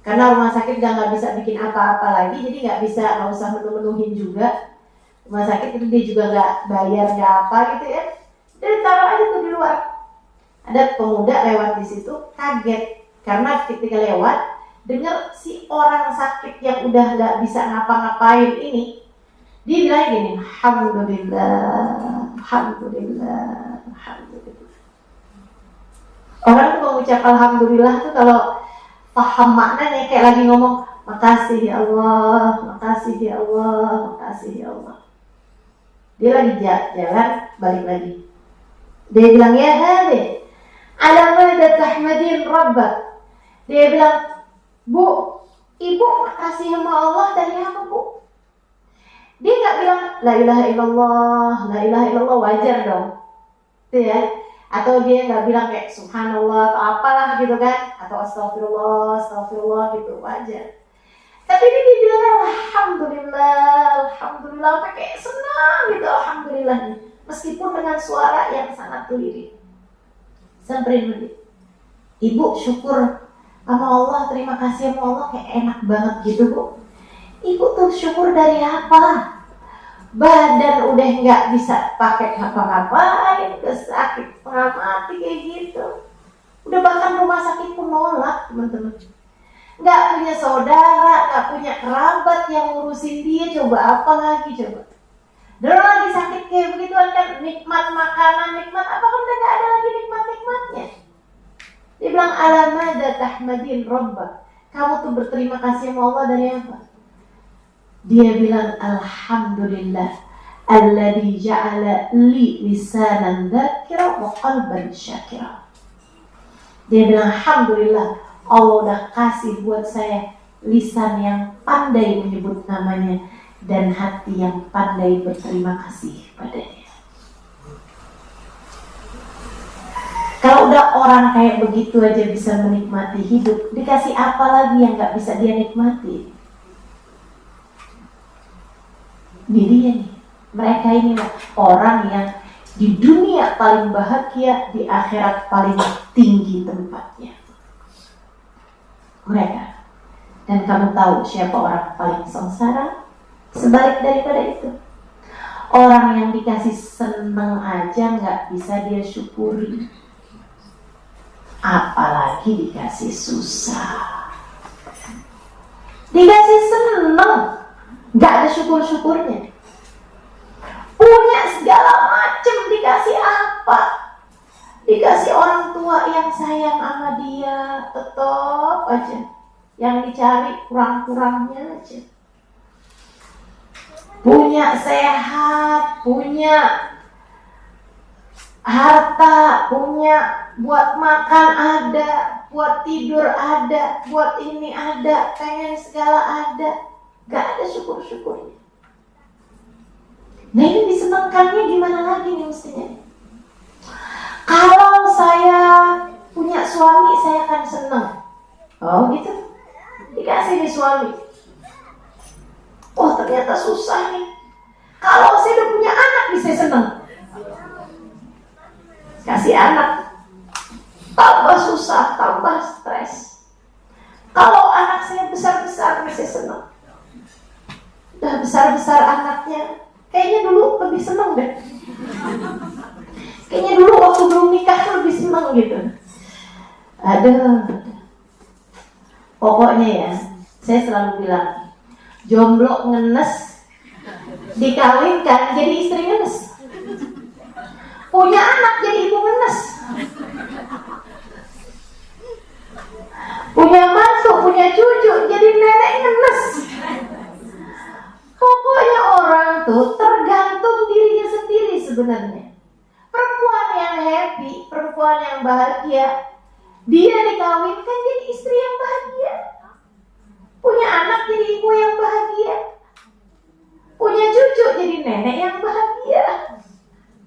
[SPEAKER 1] Karena rumah sakit nggak bisa bikin apa-apa lagi, jadi nggak usah menu-menuhin juga. Rumah sakit itu dia juga nggak bayar, nggak apa gitu ya. Dia taruh aja tuh di luar. Ada pemuda lewat di situ, kaget karena ketika lewat dengar si orang sakit yang udah nggak bisa ngapa-ngapain ini, dia bilang gini, alhamdulillah, alhamdulillah, alhamdulillah. Orang tuh mengucap alhamdulillah tuh kalau paham maknanya kayak lagi ngomong, makasih ya Allah, makasih ya Allah, makasih ya Allah. Dia lagi jalan, balik lagi. Dia bilang, ya hadi, ala mada tahmadin rabbak. Dia bilang, Bu, Ibu makasih sama Allah dari apa, Bu? Dia nggak bilang la ilaha illallah, wajar dong, gitu ya. Atau dia nggak bilang kayak subhanallah atau apalah gitu kan, atau astagfirullah gitu, wajar. Tapi ini dia bilang alhamdulillah, pakai senang gitu, alhamdulillah, meskipun dengan suara yang sangat lirik. Sampai menit, ibu syukur sama Allah, terima kasih sama Allah, kayak enak banget gitu bu. Ibu tuh syukur dari apa? Badan udah nggak bisa pakai ngapa-ngapain, sakit setengah mati kayak gitu. Udah bahkan rumah sakit pun nolak teman-teman. Nggak punya saudara, nggak punya kerabat yang ngurusin dia, coba apa lagi coba. Dulu lagi sakit kayak begituan kan, nikmat makanan, nikmat apa kan udah nggak ada lagi nikmat-nikmatnya. Dia bilang alamada tahmadin rabbak. Kamu tuh berterima kasih sama Allah dari apa? Dia bilang alhamdulillah alladzi ja'ala li lisanan dzakira wa qalban syakira. Dia bilang alhamdulillah Allah udah kasih buat saya lisan yang pandai menyebut namanya dan hati yang pandai berterima kasih padanya. Kalau udah orang kayak begitu aja bisa menikmati hidup, dikasih apa lagi yang gak bisa dia nikmati? Dia nih, mereka ini orang yang di dunia paling bahagia, di akhirat paling tinggi tempatnya. Mereka. Dan kamu tahu siapa orang paling sengsara? Sebalik daripada itu, orang yang dikasih seneng aja gak bisa dia syukuri, apalagi dikasih susah. Dikasih seneng gak ada syukur-syukurnya. Punya segala macam, dikasih apa? Dikasih orang tua yang sayang sama dia, tetap aja yang dicari kurang-kurangnya aja. Punya sehat, punya harta, punya buat makan ada, buat tidur ada, buat ini ada, pengen segala ada, gak ada syukur-syukurnya. Nah ini disenangkannya gimana lagi nih mestinya? Kalau saya punya suami saya akan senang. Oh gitu, dikasih nih suami. Oh ternyata susah nih. Kalau saya udah punya anak bisa senang. Kasih anak tambah susah, tambah stres. Kalau anak saya besar-besar bisa senang. Udah besar-besar anaknya, kayaknya dulu lebih senang deh. Kayaknya dulu waktu belum nikah lebih senang gitu. Aduh. Pokoknya ya, saya selalu bilang, jomblo ngenes, dikawinkan jadi istri ngenes. Punya anak jadi ibu ngenes. Punya mantu, punya cucu jadi nenek ngenes. Pokoknya orang tuh tergantung dirinya sendiri sebenarnya. Perempuan yang happy, perempuan yang bahagia, dia dikawinkan jadi istri yang bahagia. Punya anak jadi ibu yang bahagia. Punya cucu jadi nenek yang bahagia.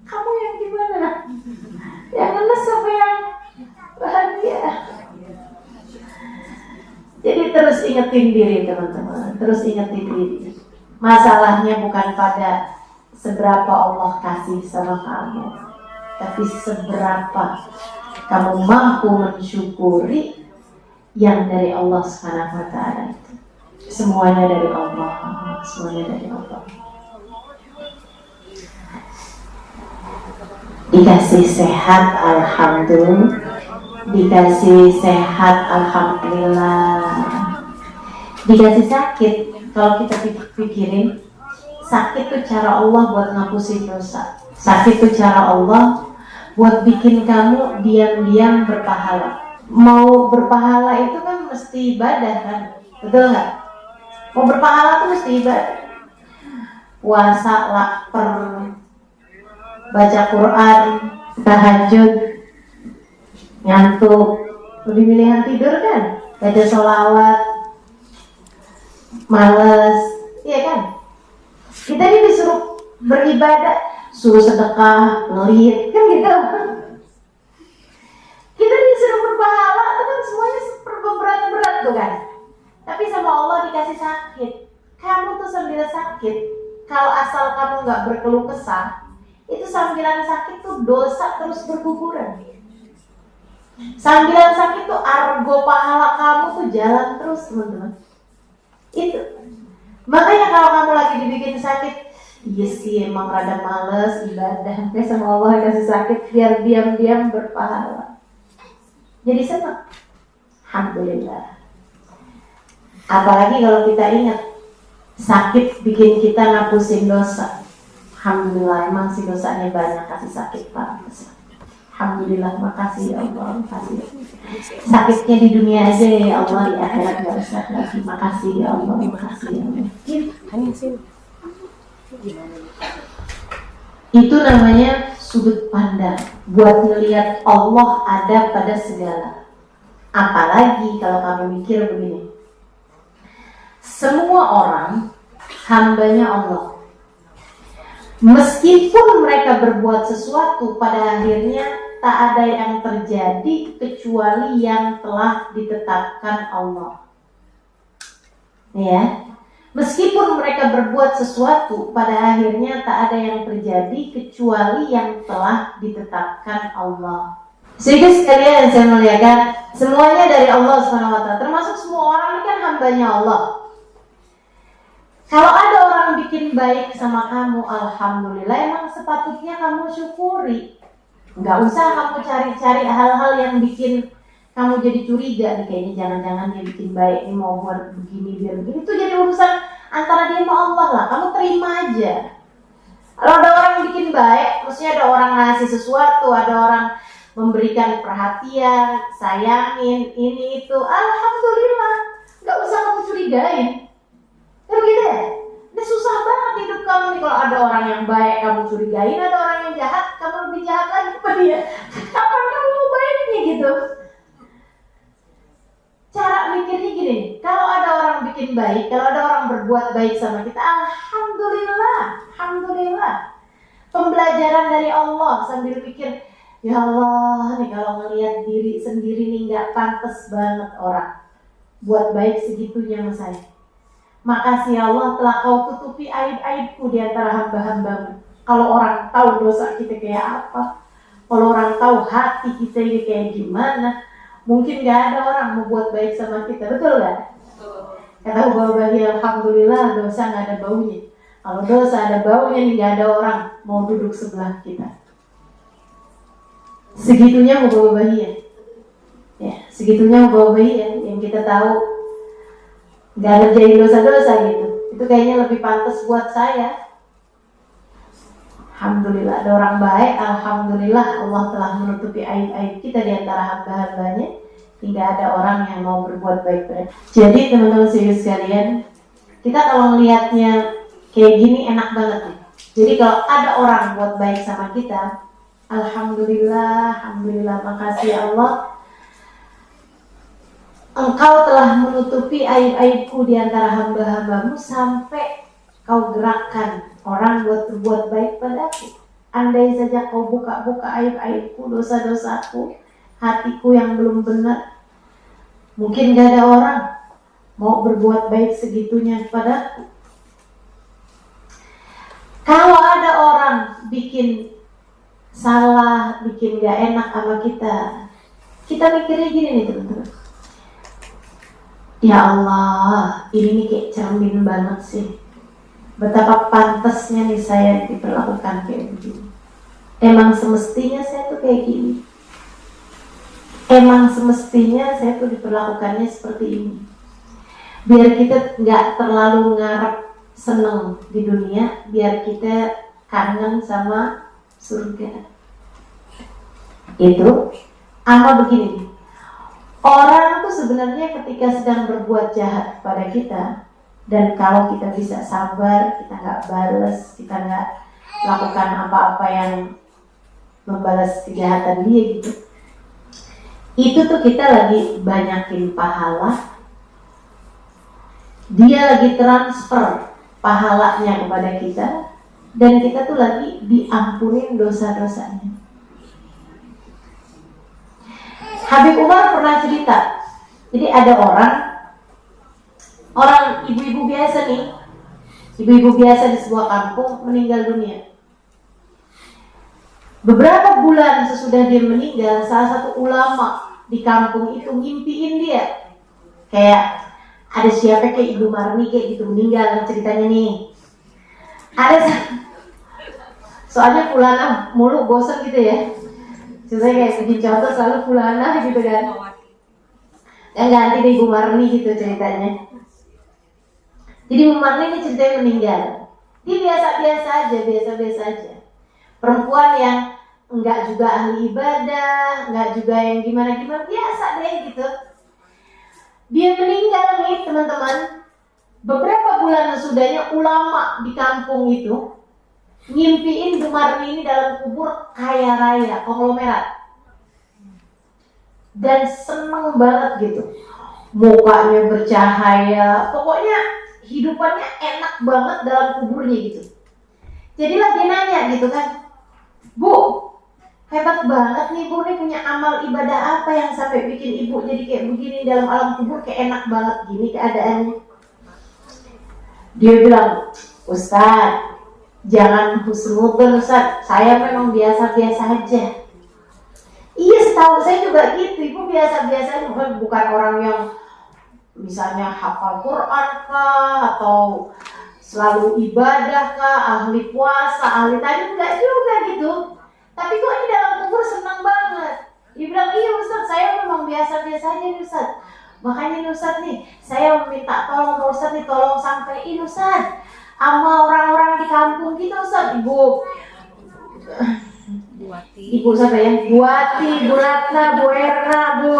[SPEAKER 1] Kamu yang gimana? Yang ngenes apa yang bahagia? Jadi terus ingetin diri teman-teman, terus ingetin diri. Masalahnya bukan pada seberapa Allah kasih sama kamu, tapi seberapa kamu mampu mensyukuri yang dari Allah Subhanahu wa Ta'ala itu. Semuanya dari Allah, semuanya dari Allah. Dikasih sehat, alhamdulillah. Dikasih sehat, alhamdulillah. Dikasih sakit, kalau kita pikirin, sakit itu cara Allah buat ngapusin dosa. Sakit itu cara Allah buat bikin kamu diam-diam berpahala. Mau berpahala itu kan mesti ibadah kan, betul nggak? Mau berpahala tuh mesti ibadah. Puasa, lapar, baca Quran, tahajud, ngantuk, lebih milihan tidur kan? Baca sholawat, males, iya kan? Kita ini disuruh beribadah, suruh sedekah, pelit, kan gitu. Kita disuruh berpahala, itu kan semuanya berat-berat tuh kan. Tapi sama Allah dikasih sakit. Kamu tuh sambil sakit, kalau asal kamu nggak berkeluh kesah, itu sambilan sakit tuh dosa terus berguguran. Sambilan sakit tuh argo pahala kamu tuh jalan terus, teman-teman. Itu. Makanya kalau kamu lagi dibikin sakit, iya sih emang rada males ibadah, sampai sama Allah kasih sakit biar diam-diam berpahala. Jadi senang. Alhamdulillah. Apalagi kalau kita ingat sakit bikin kita ngapusin dosa. Alhamdulillah, emang sih dosanya banyak kasih sakit Pak. Alhamdulillah, makasih ya Allah, makasih. Sakitnya di dunia aja ya Allah, di akhirat gak usah lagi. Makasih ya Allah, makasih ya Allah. Itu namanya sudut pandang, buat ngelihat Allah ada pada segala. Apalagi kalau kamu mikir begini, semua orang hambanya Allah. Meskipun mereka berbuat sesuatu, pada akhirnya tak ada yang terjadi kecuali yang telah ditetapkan Allah. Ya, meskipun mereka berbuat sesuatu, pada akhirnya tak ada yang terjadi kecuali yang telah ditetapkan Allah. Sehingga sekalian saya muliakan, semuanya dari Allah SWT, termasuk semua orang ini kan hambanya Allah. Kalau ada orang bikin baik sama kamu, alhamdulillah, emang sepatutnya kamu syukuri. Nggak usah kamu cari-cari hal-hal yang bikin kamu jadi curiga nih, kayaknya jangan-jangan dia bikin baik, ini mau buat begini biar begini. Itu jadi urusan antara dia sama Allah lah, kamu terima aja. Kalau ada orang bikin baik, maksudnya ada orang ngasih sesuatu, ada orang memberikan perhatian, sayangin, ini itu, alhamdulillah, nggak usah kamu curigain. Kan gitu ya? Ini susah banget hidup kamu nih kalau ada orang yang baik kamu curigain, ada orang yang jahat kamu lebih jahat lagi kepada dia. Kapan kamu mau baiknya gitu? Cara mikirnya gini, kalau ada orang bikin baik, kalau ada orang berbuat baik sama kita, alhamdulillah, alhamdulillah. Pembelajaran dari Allah sambil pikir, ya Allah nih kalau ngelihat diri sendiri nih nggak pantas banget orang buat baik segitunya sama saya. Makasih ya Allah telah kau tutupi aib-aibku di antara hamba-hambamu. Kalau orang tahu dosa kita kayak apa, kalau orang tahu hati kita ini kayak gimana, mungkin gak ada orang mau buat baik sama kita, betul gak? Kata Bapak alhamdulillah dosa gak ada baunya. Kalau dosa ada baunya nih gak ada orang mau duduk sebelah kita. Segitunya mau bawa bahagia. Ya, segitunya mau bawa bahagia yang kita tahu gak ngerjain dosa-dosa gitu. Itu kayaknya lebih pantas buat saya. Alhamdulillah ada orang baik, alhamdulillah Allah telah menutupi aib-aib kita di antara hamba-hambanya, hingga ada orang yang mau berbuat baik pada. Jadi teman-teman sekalian, kita kalau melihatnya kayak gini enak banget nih. Jadi kalau ada orang buat baik sama kita, alhamdulillah, alhamdulillah, makasih ya Allah, Engkau telah menutupi aib-aibku di antara hamba-hambamu sampai kau gerakkan orang buat berbuat baik padaku. Andai saja kau buka-buka aib-aibku, dosa-dosaku, hatiku yang belum benar, mungkin gak ada orang mau berbuat baik segitunya padaku. Kalau ada orang bikin salah, bikin gak enak sama kita mikirnya gini nih teman-teman. Ya Allah, ini nih kayak cermin banget sih. Betapa pantasnya nih saya diperlakukan kayak begini. Emang semestinya saya tuh kayak gini. Emang semestinya saya tuh diperlakukannya seperti ini. Biar kita gak terlalu ngarep seneng di dunia, biar kita kangen sama surga. Itu ama begini. Orang tuh sebenarnya ketika sedang berbuat jahat kepada kita, dan kalau kita bisa sabar, kita nggak balas, kita nggak lakukan apa-apa yang membalas kejahatan dia gitu, itu tuh kita lagi banyakin pahala, dia lagi transfer pahalanya kepada kita, dan kita tuh lagi diampunin dosa-dosanya. Habib Umar pernah cerita, jadi ada orang ibu-ibu biasa nih, ibu-ibu biasa di sebuah kampung meninggal dunia. Beberapa bulan sesudah dia meninggal, salah satu ulama di kampung itu ngimpiin dia. Kayak ada siapa kayak Ibu Marni kayak gitu meninggal ceritanya nih. Soalnya fulana mulu bosan gitu ya. Saya kayak bikin contoh selalu fulana gitu kan. Dan ganti deh Ibu Marni gitu ceritanya. Jadi Ibu Marni ini ceritanya meninggal. Dia biasa-biasa aja. Perempuan yang enggak juga ahli ibadah, enggak juga yang gimana-gimana, biasa deh gitu. Dia meninggal nih teman-teman. Beberapa bulan sesudahnya ulama di kampung itu ngimpiin Bu Marni ini dalam kubur kaya raya, konglomerat. Dan seneng banget gitu. Mukanya bercahaya, pokoknya hidupannya enak banget dalam kuburnya gitu. Jadilah dia nanya gitu kan, Bu, hebat banget nih Bu, nih punya amal ibadah apa yang sampai bikin Ibu jadi kayak begini dalam alam kubur, kayak enak banget gini keadaannya. Dia bilang, Ustaz, jangan husnudzon Ustaz, saya memang biasa-biasa aja. Iya, setahu saya juga gitu, Ibu biasa-biasa, bukan orang yang misalnya hafal Quran kah, atau selalu ibadah kah, ahli puasa, ahli tadi, enggak juga gitu. Tapi kok ini dalam kubur senang banget. Dia bilang, iya Ustaz, saya memang biasa-biasa aja nih Ustaz. Makanya nih Ustaz nih, saya meminta tolong Ustaz nih, tolong sampein Ustaz sama orang-orang di kampung kita Ustaz. Ibu siapa ya? Bu Ati, Bu Ratna, Bu Erna, Bu.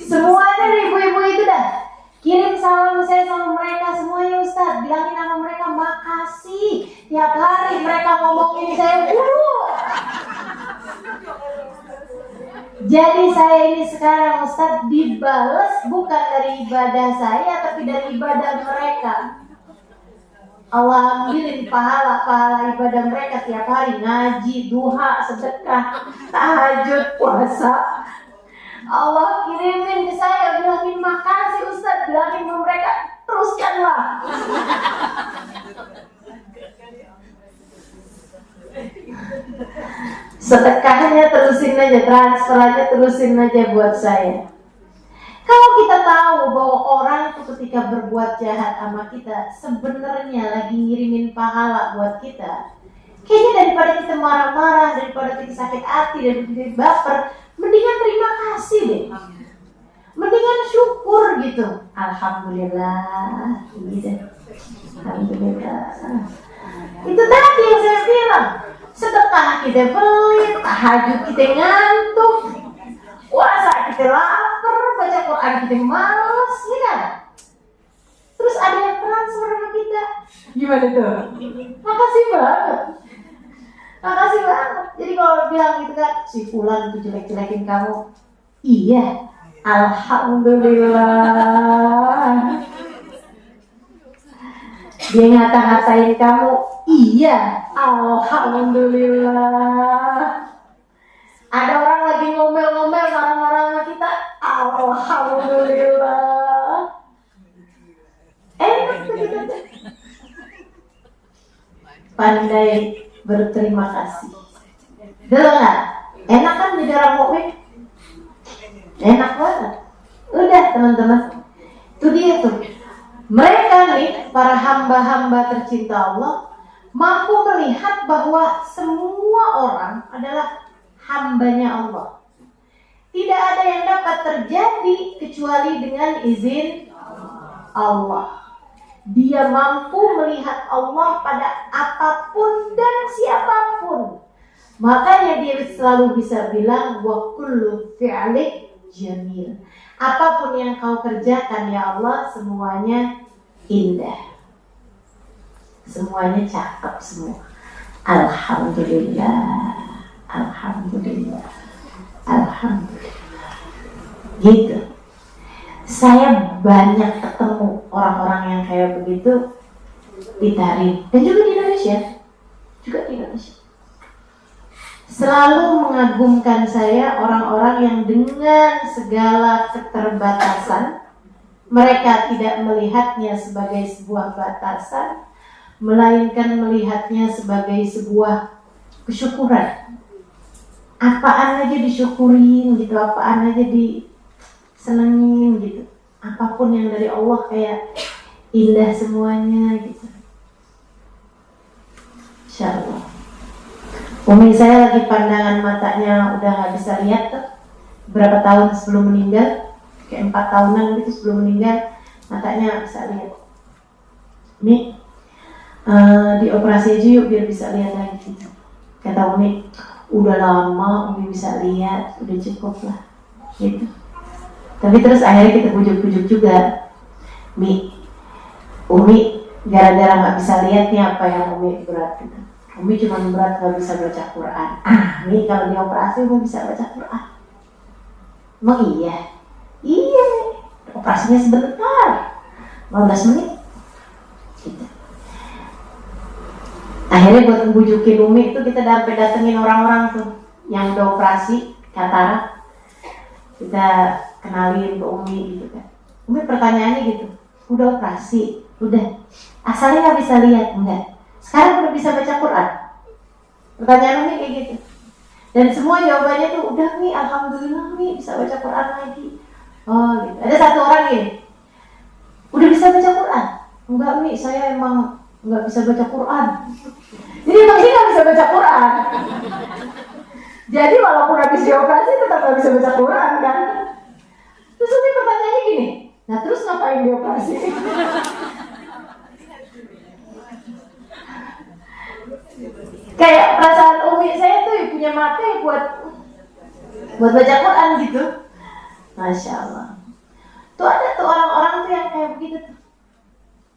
[SPEAKER 1] Semuanya nih ibu-ibu itu dah. Kirim salam saya sama mereka semuanya Ustaz. Bilangin sama mereka makasih. Tiap hari mereka ngomongin saya dulu. Jadi saya ini sekarang Ustaz dibales bukan dari ibadah saya, tapi dari ibadah mereka. Allah ambilin pahala ibadah mereka tiap hari, ngaji, duha, sedekah, tahajud, puasa. Allah kirimin ke saya, bilangin makasih Ustaz, bilangin ke mereka, teruskanlah. Sedekahnya terusin aja, transferannya terusin aja buat saya. Kalau kita tahu bahwa orang itu ketika berbuat jahat sama kita sebenarnya lagi ngirimin pahala buat kita, kayaknya daripada kita marah-marah, daripada kita sakit hati, daripada kita baper, mendingan terima kasih deh. Mendingan syukur gitu. Alhamdulillah gitu. Alhamdulillah. Itu tadi yang saya bilang, sedekah kita pelit, tahajud kita ngantuk, puasa kita lapar, baca Quran kita malas, ya kan? Terus ada yang transfer sama kita, gimana tuh? Makasih banget. Makasih banget. Jadi kalau bilang gitu kan, si fulan itu jelek-jelekin kamu, iya, alhamdulillah. Dia ngata-ngatain kamu, iya, alhamdulillah. Ada orang lagi ngomel-ngomel, marah-marah sama kita, alhamdulillah. Enak tuh kita tuh. Pandai berterima kasih. Dengar, enak kan jadi orang mukmin? Enak banget. Udah teman-teman, itu dia tuh. Mereka nih, para hamba-hamba tercinta Allah, mampu melihat bahwa semua orang adalah hambanya Allah. Tidak ada yang dapat terjadi kecuali dengan izin Allah. Dia mampu melihat Allah pada apapun dan siapapun. Makanya dia selalu bisa bilang, wa kullu fi'lik jamil. Apapun yang kau kerjakan ya Allah, semuanya indah. Semuanya cakep semua. Alhamdulillah. Alhamdulillah. Alhamdulillah. Gitu. Saya banyak ketemu orang-orang yang kayak begitu ditarik. Dan juga di Indonesia, selalu mengagumkan saya orang-orang yang dengan segala keterbatasan, mereka tidak melihatnya sebagai sebuah batasan, melainkan melihatnya sebagai sebuah kesyukuran. Apaan aja disyukurin gitu, apaan aja disenengin gitu. Apapun yang dari Allah kayak indah semuanya gitu. Insyaallah. Umi saya lagi pandangan matanya udah gak bisa lihat tuh. Berapa tahun sebelum meninggal, kayak 4 tahunan gitu sebelum meninggal, matanya bisa lihat. Umi, dioperasi aja yuk biar bisa lihat lagi gitu. Kata Umi, udah lama Umi bisa lihat, udah cukup lah gitu. Tapi terus akhirnya kita bujuk-bujuk juga. Umi gara-gara gak bisa lihat nih apa yang Umi berat gitu. Umi cuma berat gak bisa baca Quran. Nih kalau dioperasi Umi bisa baca Quran. Emang iya? Iya, operasinya sebentar, 15 menit gitu. Akhirnya buat ngebujukin Umi itu kita sampai datengin orang-orang tuh yang udah operasi katarak. Kita kenalin ke Umi gitu kan. Umi pertanyaannya gitu, udah operasi? Udah. Asalnya gak bisa lihat? Enggak. Sekarang udah bisa baca Quran? Pertanyaan Umi kayak gitu. Dan semua jawabannya tuh, udah Mi, alhamdulillah Mi, bisa baca Quran lagi. Oh gitu. Ada satu orang gini, udah bisa baca Quran? Enggak Mi, saya emang gak bisa baca Quran. Jadi emang dia gak bisa baca Quran. Jadi walaupun habis dioperasi tetap gak bisa baca Quran kan. Terus Umi pertanyaannya gini, nah terus ngapain dioperasi? Kayak perasaan Umi saya tuh punya mata ya buat baca Quran gitu. Masya Allah. Tuh ada tuh orang-orang tuh yang kayak begitu tuh.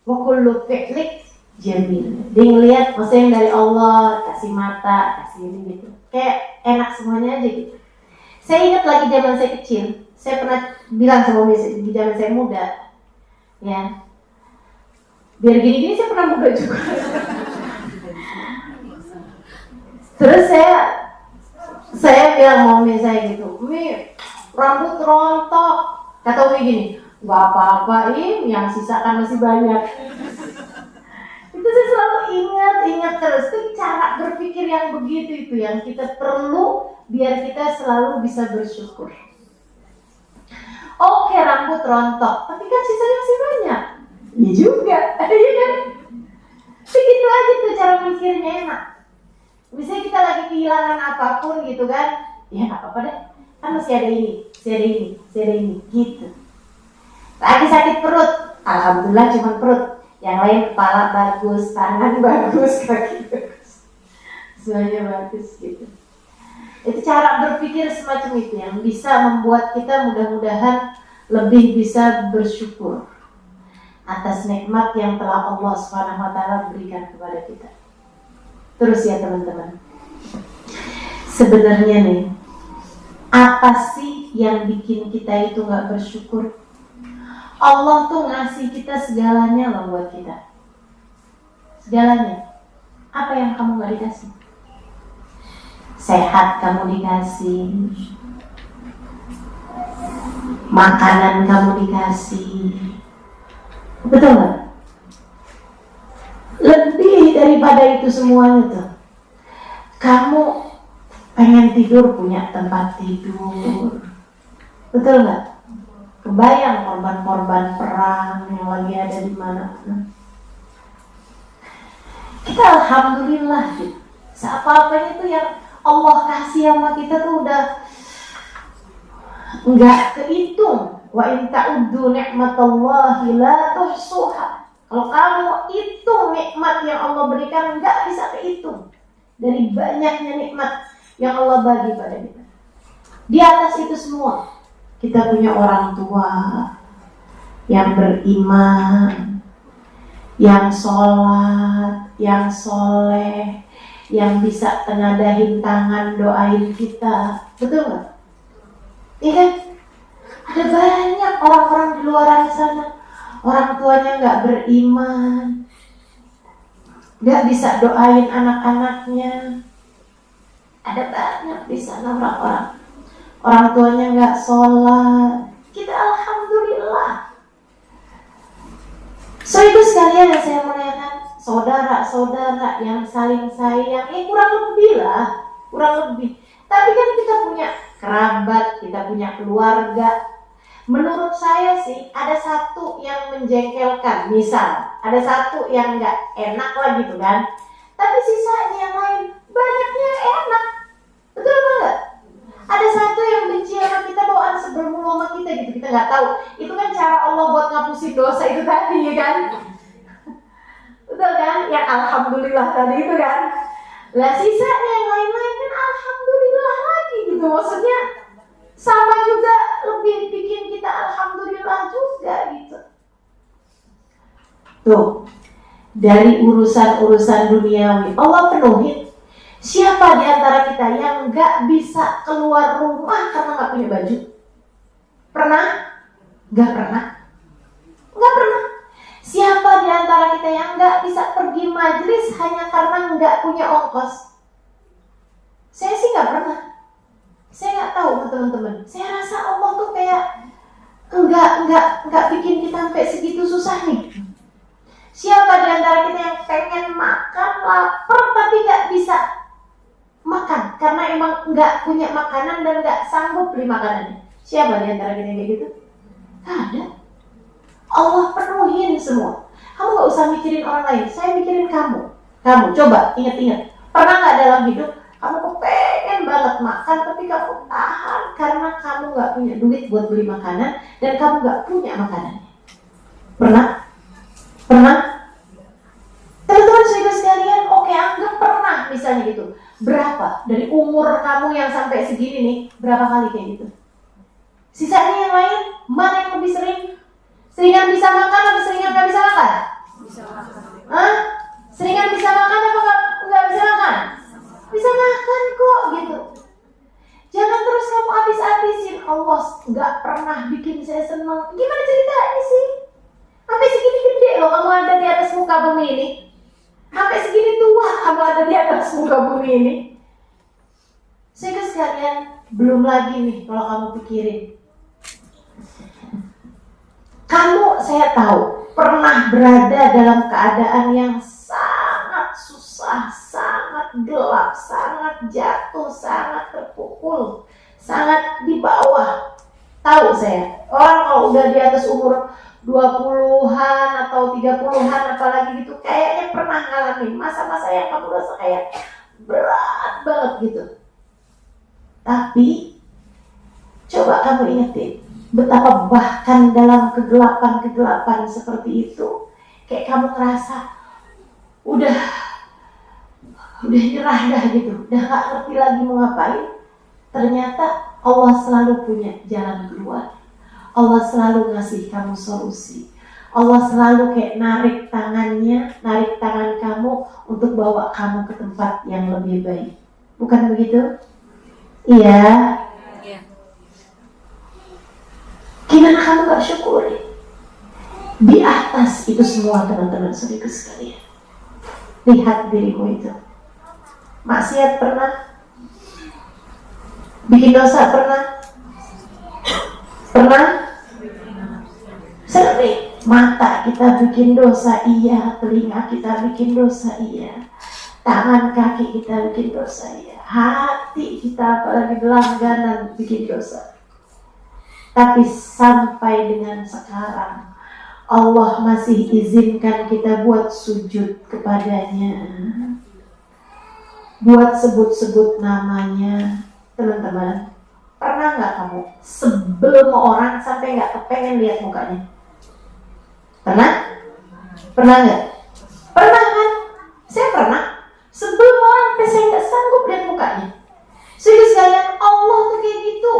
[SPEAKER 1] Wa kullu fi'lik jamil. Dia ngeliat maksudnya yang dari Allah, kasih mata, kasih ini gitu. Kayak enak semuanya aja gitu. Saya ingat lagi zaman saya kecil, saya pernah bilang sama Umi di zaman saya muda, ya. Biar gini-gini saya pernah muda juga. Terus saya bilang sama Umi saya gitu, Umi rambut rontok. Kata Umi gini, gak apa-apa Im, yang sisa kan masih banyak. Itu saya selalu ingat terus. Itu cara berpikir yang begitu itu yang kita perlu biar kita selalu bisa bersyukur. Oke, rambut rontok, tapi kan sisanya masih banyak. Iya juga, iya kan? Begitu aja tuh cara mikirnya enak. Misalnya kita lagi kehilangan apapun gitu kan, ya gak apa-apa deh, kan masih ada ini, gitu. Lagi sakit perut, alhamdulillah cuma perut. Yang lain kepala bagus, tangan bagus, kaki bagus, semuanya bagus gitu. Itu cara berpikir semacam itu yang bisa membuat kita mudah-mudahan lebih bisa bersyukur atas nikmat yang telah Allah SWT berikan kepada kita. Terus ya teman-teman, sebenarnya nih, apa sih yang bikin kita itu gak bersyukur? Allah tuh ngasih kita segalanya loh buat kita. Segalanya. Apa yang kamu gak dikasih? Sehat kamu dikasih, makanan kamu dikasih, betul gak? Lebih daripada itu semuanya tuh, kamu pengen tidur punya tempat tidur, betul gak? Kebayang korban-korban perang yang lagi ada di mana-mana. Kita alhamdulillah gitu. Apa-apanya tuh yang Allah kasih sama kita tuh udah nggak kehitung. Wa in ta'uddu ni'matallahi la tuhsuha. Kalau kamu hitung nikmat yang Allah berikan nggak bisa kehitung dari banyaknya nikmat yang Allah bagi pada kita. Di atas itu semua kita punya orang tua yang beriman, yang sholat, yang soleh, yang bisa tenadahin tangan doain kita, betul nggak? Iya kan? Ada banyak orang-orang di luar sana, orang tuanya nggak beriman, nggak bisa doain anak-anaknya. Ada banyak di sana orang tuanya nggak sholat. Kita alhamdulillah. So itu sekalian yang saya muliakan, saudara-saudara yang saling sayang, kurang lebih lah, kurang lebih. Tapi kan kita punya kerabat, kita punya keluarga. Menurut saya sih ada satu yang menjengkelkan, misal ada satu yang nggak enak lah gitu kan. Tapi sisanya yang lain banyaknya enak, betul apa enggak? Ada satu yang benci sama kita, bawaan sebel mulu sama kita gitu, kita nggak tahu. Itu kan cara Allah buat ngapusin dosa itu tadi, ya kan? Betul kan? Yang alhamdulillah tadi itu kan. Lah sisanya yang lain-lain kan alhamdulillah lagi gitu. Maksudnya sama juga, lebih bikin kita alhamdulillah juga gitu. Tuh, dari urusan-urusan duniawi Allah penuhin. Siapa di antara kita yang gak bisa keluar rumah karena gak punya baju? Pernah? Gak pernah? Gak pernah. Siapa di antara kita yang gak bisa pergi majelis hanya karena gak punya ongkos? Saya sih gak pernah. Saya gak tahu teman-teman. Saya rasa Allah tuh kayak enggak bikin kita sampai segitu susahnya. Siapa di antara kita yang pengen makan, lapar tapi gak bisa makan karena emang nggak punya makanan dan nggak sanggup beli makanannya? Siapa di antara kita yang kayak gitu? Nggak ada. Allah penuhin semua. Kamu nggak usah mikirin orang lain. Saya mikirin kamu. Kamu coba ingat-ingat. Pernah nggak dalam hidup kamu kepengen banget makan tapi kamu tahan karena kamu nggak punya duit buat beli makanan dan kamu nggak punya makanannya? Pernah? Pernah? Teman-teman saudara sekalian, oke, anggap pernah misalnya gitu. Berapa dari umur kamu yang sampai segini nih, berapa kali kayak gitu? Sisanya yang lain, mana yang lebih sering? Seringan bisa makan atau seringan nggak bisa makan? Bisa makan. Hah? Seringan bisa makan apa nggak bisa makan? Bisa makan kok gitu. Jangan terus kamu habis-habisin. Allah nggak pernah bikin saya senang. Gimana ceritanya sih? Sampai segini gede loh kamu ada di atas muka bumi ini. Sampai segini tua kamu ada di atas muka bumi ini. Sehingga sekalian, belum lagi nih kalau kamu pikirin. Kamu, saya tahu, pernah berada dalam keadaan yang sangat susah, sangat gelap, sangat jatuh, sangat terpukul, sangat di bawah. Tahu saya, orang kalau udah di atas umur 20-an atau 30-an apalagi gitu, kayaknya pernah ngalamin masa-masa yang kamu rasa kayak berat banget gitu. Tapi coba kamu ingetin betapa bahkan dalam kegelapan-kegelapan seperti itu, kayak kamu ngerasa udah nyerah dah gitu, udah gak ngerti lagi mau ngapain. Ternyata Allah selalu punya jalan keluar. Allah selalu ngasih kamu solusi. Allah selalu kayak narik tangan kamu untuk bawa kamu ke tempat yang lebih baik. Bukan begitu? Iya. Gimana kamu gak syukuri? Di atas itu semua teman-teman saudara sekalian, lihat dirimu itu. Maksiat pernah? Bikin dosa pernah? Pernah? Sering. Mata kita bikin dosa, iya. Telinga kita bikin dosa, iya. Tangan kaki kita bikin dosa, iya. Hati kita apalagi langganan bikin dosa. Tapi sampai dengan sekarang Allah masih izinkan kita buat sujud kepadanya, buat sebut-sebut namanya. Teman-teman, pernah nggak kamu sebel sama orang sampai nggak kepengen lihat mukanya? Pernah? Pernah nggak? Pernah kan? Saya pernah sebel sama orang sampai saya nggak sanggup lihat mukanya. Sehingga sekalian, Allah tuh kayak gitu.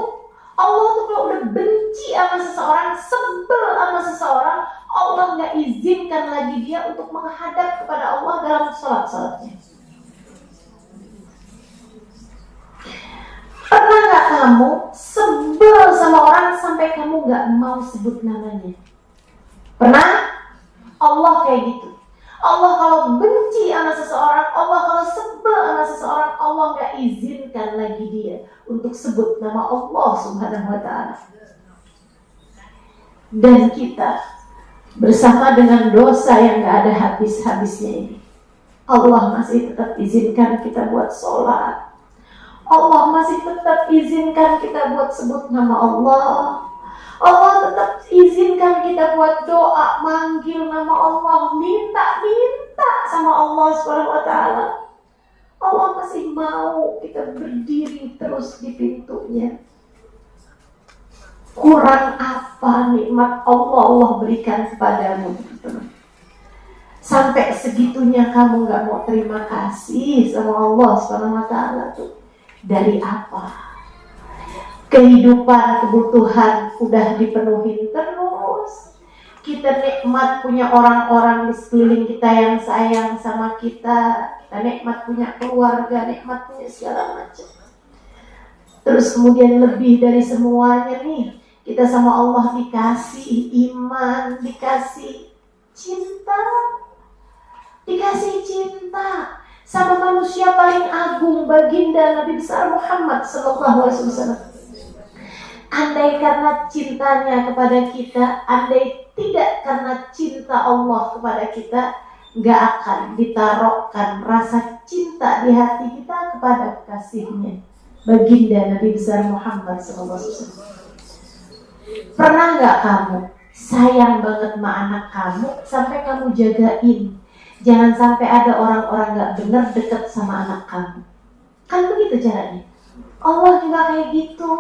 [SPEAKER 1] Allah tuh kalau udah benci sama seseorang, sebel sama seseorang, Allah nggak izinkan lagi dia untuk menghadap kepada Allah dalam salat-salatnya. Pernah nggak kamu sebel sama orang sampai kamu nggak mau sebut namanya? Pernah? Allah kayak gitu. Allah kalau benci sama seseorang, Allah kalau sebel sama seseorang, Allah gak izinkan lagi dia untuk sebut nama Allah Subhanahu wa ta'ala. Dan kita bersama dengan dosa yang gak ada habis-habisnya ini, Allah masih tetap izinkan kita buat sholat. Allah masih tetap izinkan kita buat sebut nama Allah. Allah tetap izinkan kita buat doa, manggil nama Allah, minta sama Allah SWT. Allah masih mau kita berdiri terus di pintunya. Kurang apa nikmat Allah berikan kepadamu? Sampai segitunya kamu gak mau terima kasih sama Allah SWT tuh. Dari apa? Kehidupan, kebutuhan udah dipenuhi terus. Kita nikmat punya orang-orang di sekeliling kita yang sayang sama kita. Kita nikmat punya keluarga, nikmat punya segala macam. Terus kemudian lebih dari semuanya nih, kita sama Allah dikasih iman, dikasih cinta. Dikasih cinta sama manusia paling agung, baginda Nabi besar Muhammad sallallahu alaihi wasallam. Andai karena cintanya kepada kita, andai tidak karena cinta Allah kepada kita, gak akan ditaruhkan rasa cinta di hati kita kepada kasihnya, baginda Nabi besar Muhammad sallallahu alaihi wasallam. Pernah gak kamu sayang banget sama anak kamu sampai kamu jagain? Jangan sampai ada orang-orang gak benar dekat sama anak kamu. Kan begitu caranya. Allah juga kayak gitu.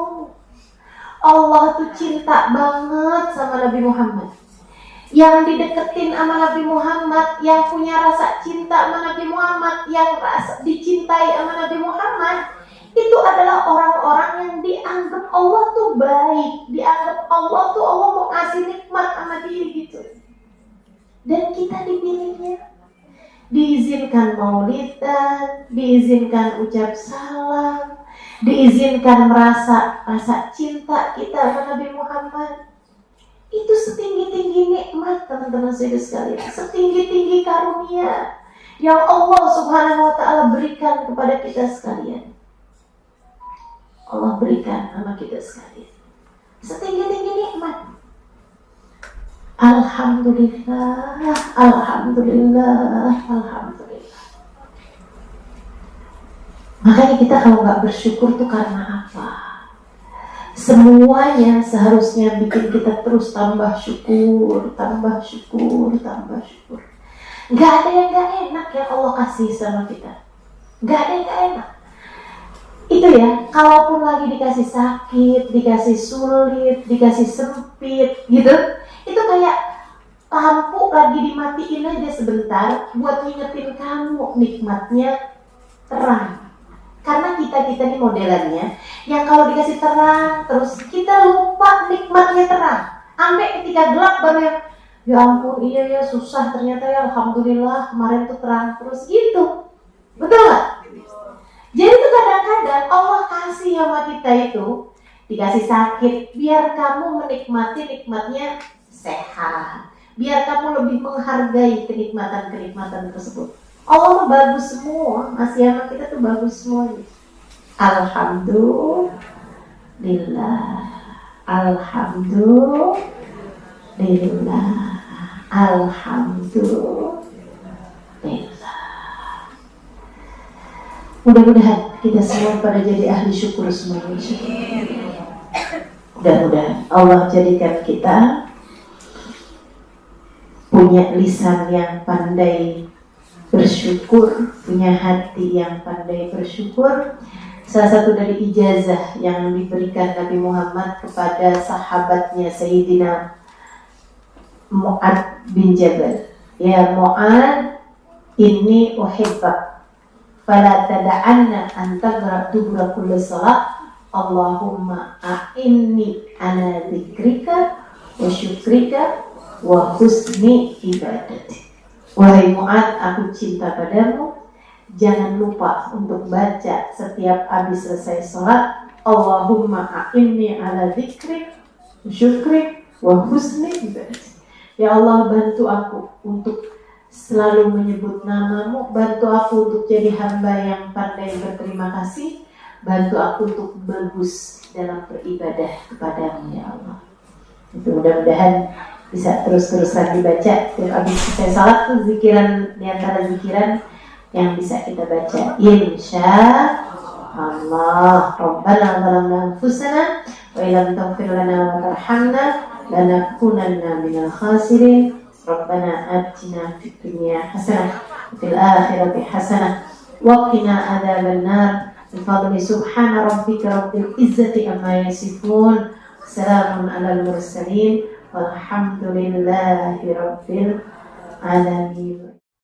[SPEAKER 1] Allah tuh cinta banget sama Nabi Muhammad. Yang dideketin sama Nabi Muhammad, yang punya rasa cinta sama Nabi Muhammad, yang rasa dicintai sama Nabi Muhammad, itu adalah orang-orang yang dianggap Allah tuh baik, dianggap Allah tuh Allah mau ngasih nikmat sama dia gitu. Dan kita dipilihnya. Diizinkan maulidan, diizinkan ucap salam, diizinkan merasa rasa cinta kita kepada Nabi Muhammad. Itu setinggi-tinggi nikmat, teman-teman saudara sekalian, setinggi-tinggi karunia yang Allah Subhanahu wa ta'ala berikan kepada kita sekalian. Allah berikan sama kita sekalian setinggi-tinggi nikmat. Alhamdulillah, alhamdulillah, alhamdulillah. Makanya kita kalau nggak bersyukur tuh karena apa? Semuanya seharusnya bikin kita terus tambah syukur, tambah syukur, tambah syukur. Nggak ada yang nggak enak yang Allah kasih sama kita. Nggak ada yang nggak enak. Itu ya, kalaupun lagi dikasih sakit, dikasih sulit, dikasih sempit, gitu. Itu kayak lampu lagi dimatiin aja sebentar buat ngingetin kamu nikmatnya terang. Karena kita nih modelannya yang kalau dikasih terang terus kita lupa nikmatnya terang. Sampai ketika gelap baru yang ya ampun iya ya susah ternyata ya alhamdulillah kemarin tuh terang terus gitu. Betul gak? Jadi itu kadang-kadang Allah kasih sama kita itu dikasih sakit biar kamu menikmati nikmatnya sehat, biar kamu lebih menghargai kenikmatan-kenikmatan tersebut. Allah mah bagus semua, masih sama kita tuh bagus semuanya. Alhamdulillah, alhamdulillah, alhamdulillah. Mudah-mudahan kita semua pada jadi ahli syukur semuanya. Mudah-mudahan Allah jadikan kita punya lisan yang pandai bersyukur, punya hati yang pandai bersyukur. Salah satu dari ijazah yang diberikan Nabi Muhammad kepada sahabatnya Sayyidina Mu'ad bin Jabal. Ya Mu'ad, inni uhibbak, fala tada'anna an taghra dubura kulli salat. Allahumma a'inni ala dzikrika wa syukrika wa husni ibadati. Wahai Mu'ad, aku cinta padamu. Jangan lupa untuk baca setiap habis selesai sholat, Allahumma a'inni ala dzikrik wa syukrik wa husni ibadati. Ya Allah, bantu aku untuk selalu menyebut namamu, bantu aku untuk jadi hamba yang pandai berterima kasih, bantu aku untuk bagus dalam beribadah kepadamu ya Allah. Itu mudah-mudahan bisa terus-terusan dibaca. Setiap habis selesai salat tuh zikiran, di antara zikiran yang bisa kita baca, insya Allah. Rabbana zalamna anfusana wa illam taghfir lana wa tarhamna lanakunanna minal khasirin. Rabbana atina fid dunya hasanah wa fil akhirati hasanah wa qina adzabannar. Bi-fadli subhana rabbika rabbil izzati amma yasifun. Salamun alal mursalin walhamdulillahi rabbil alamin.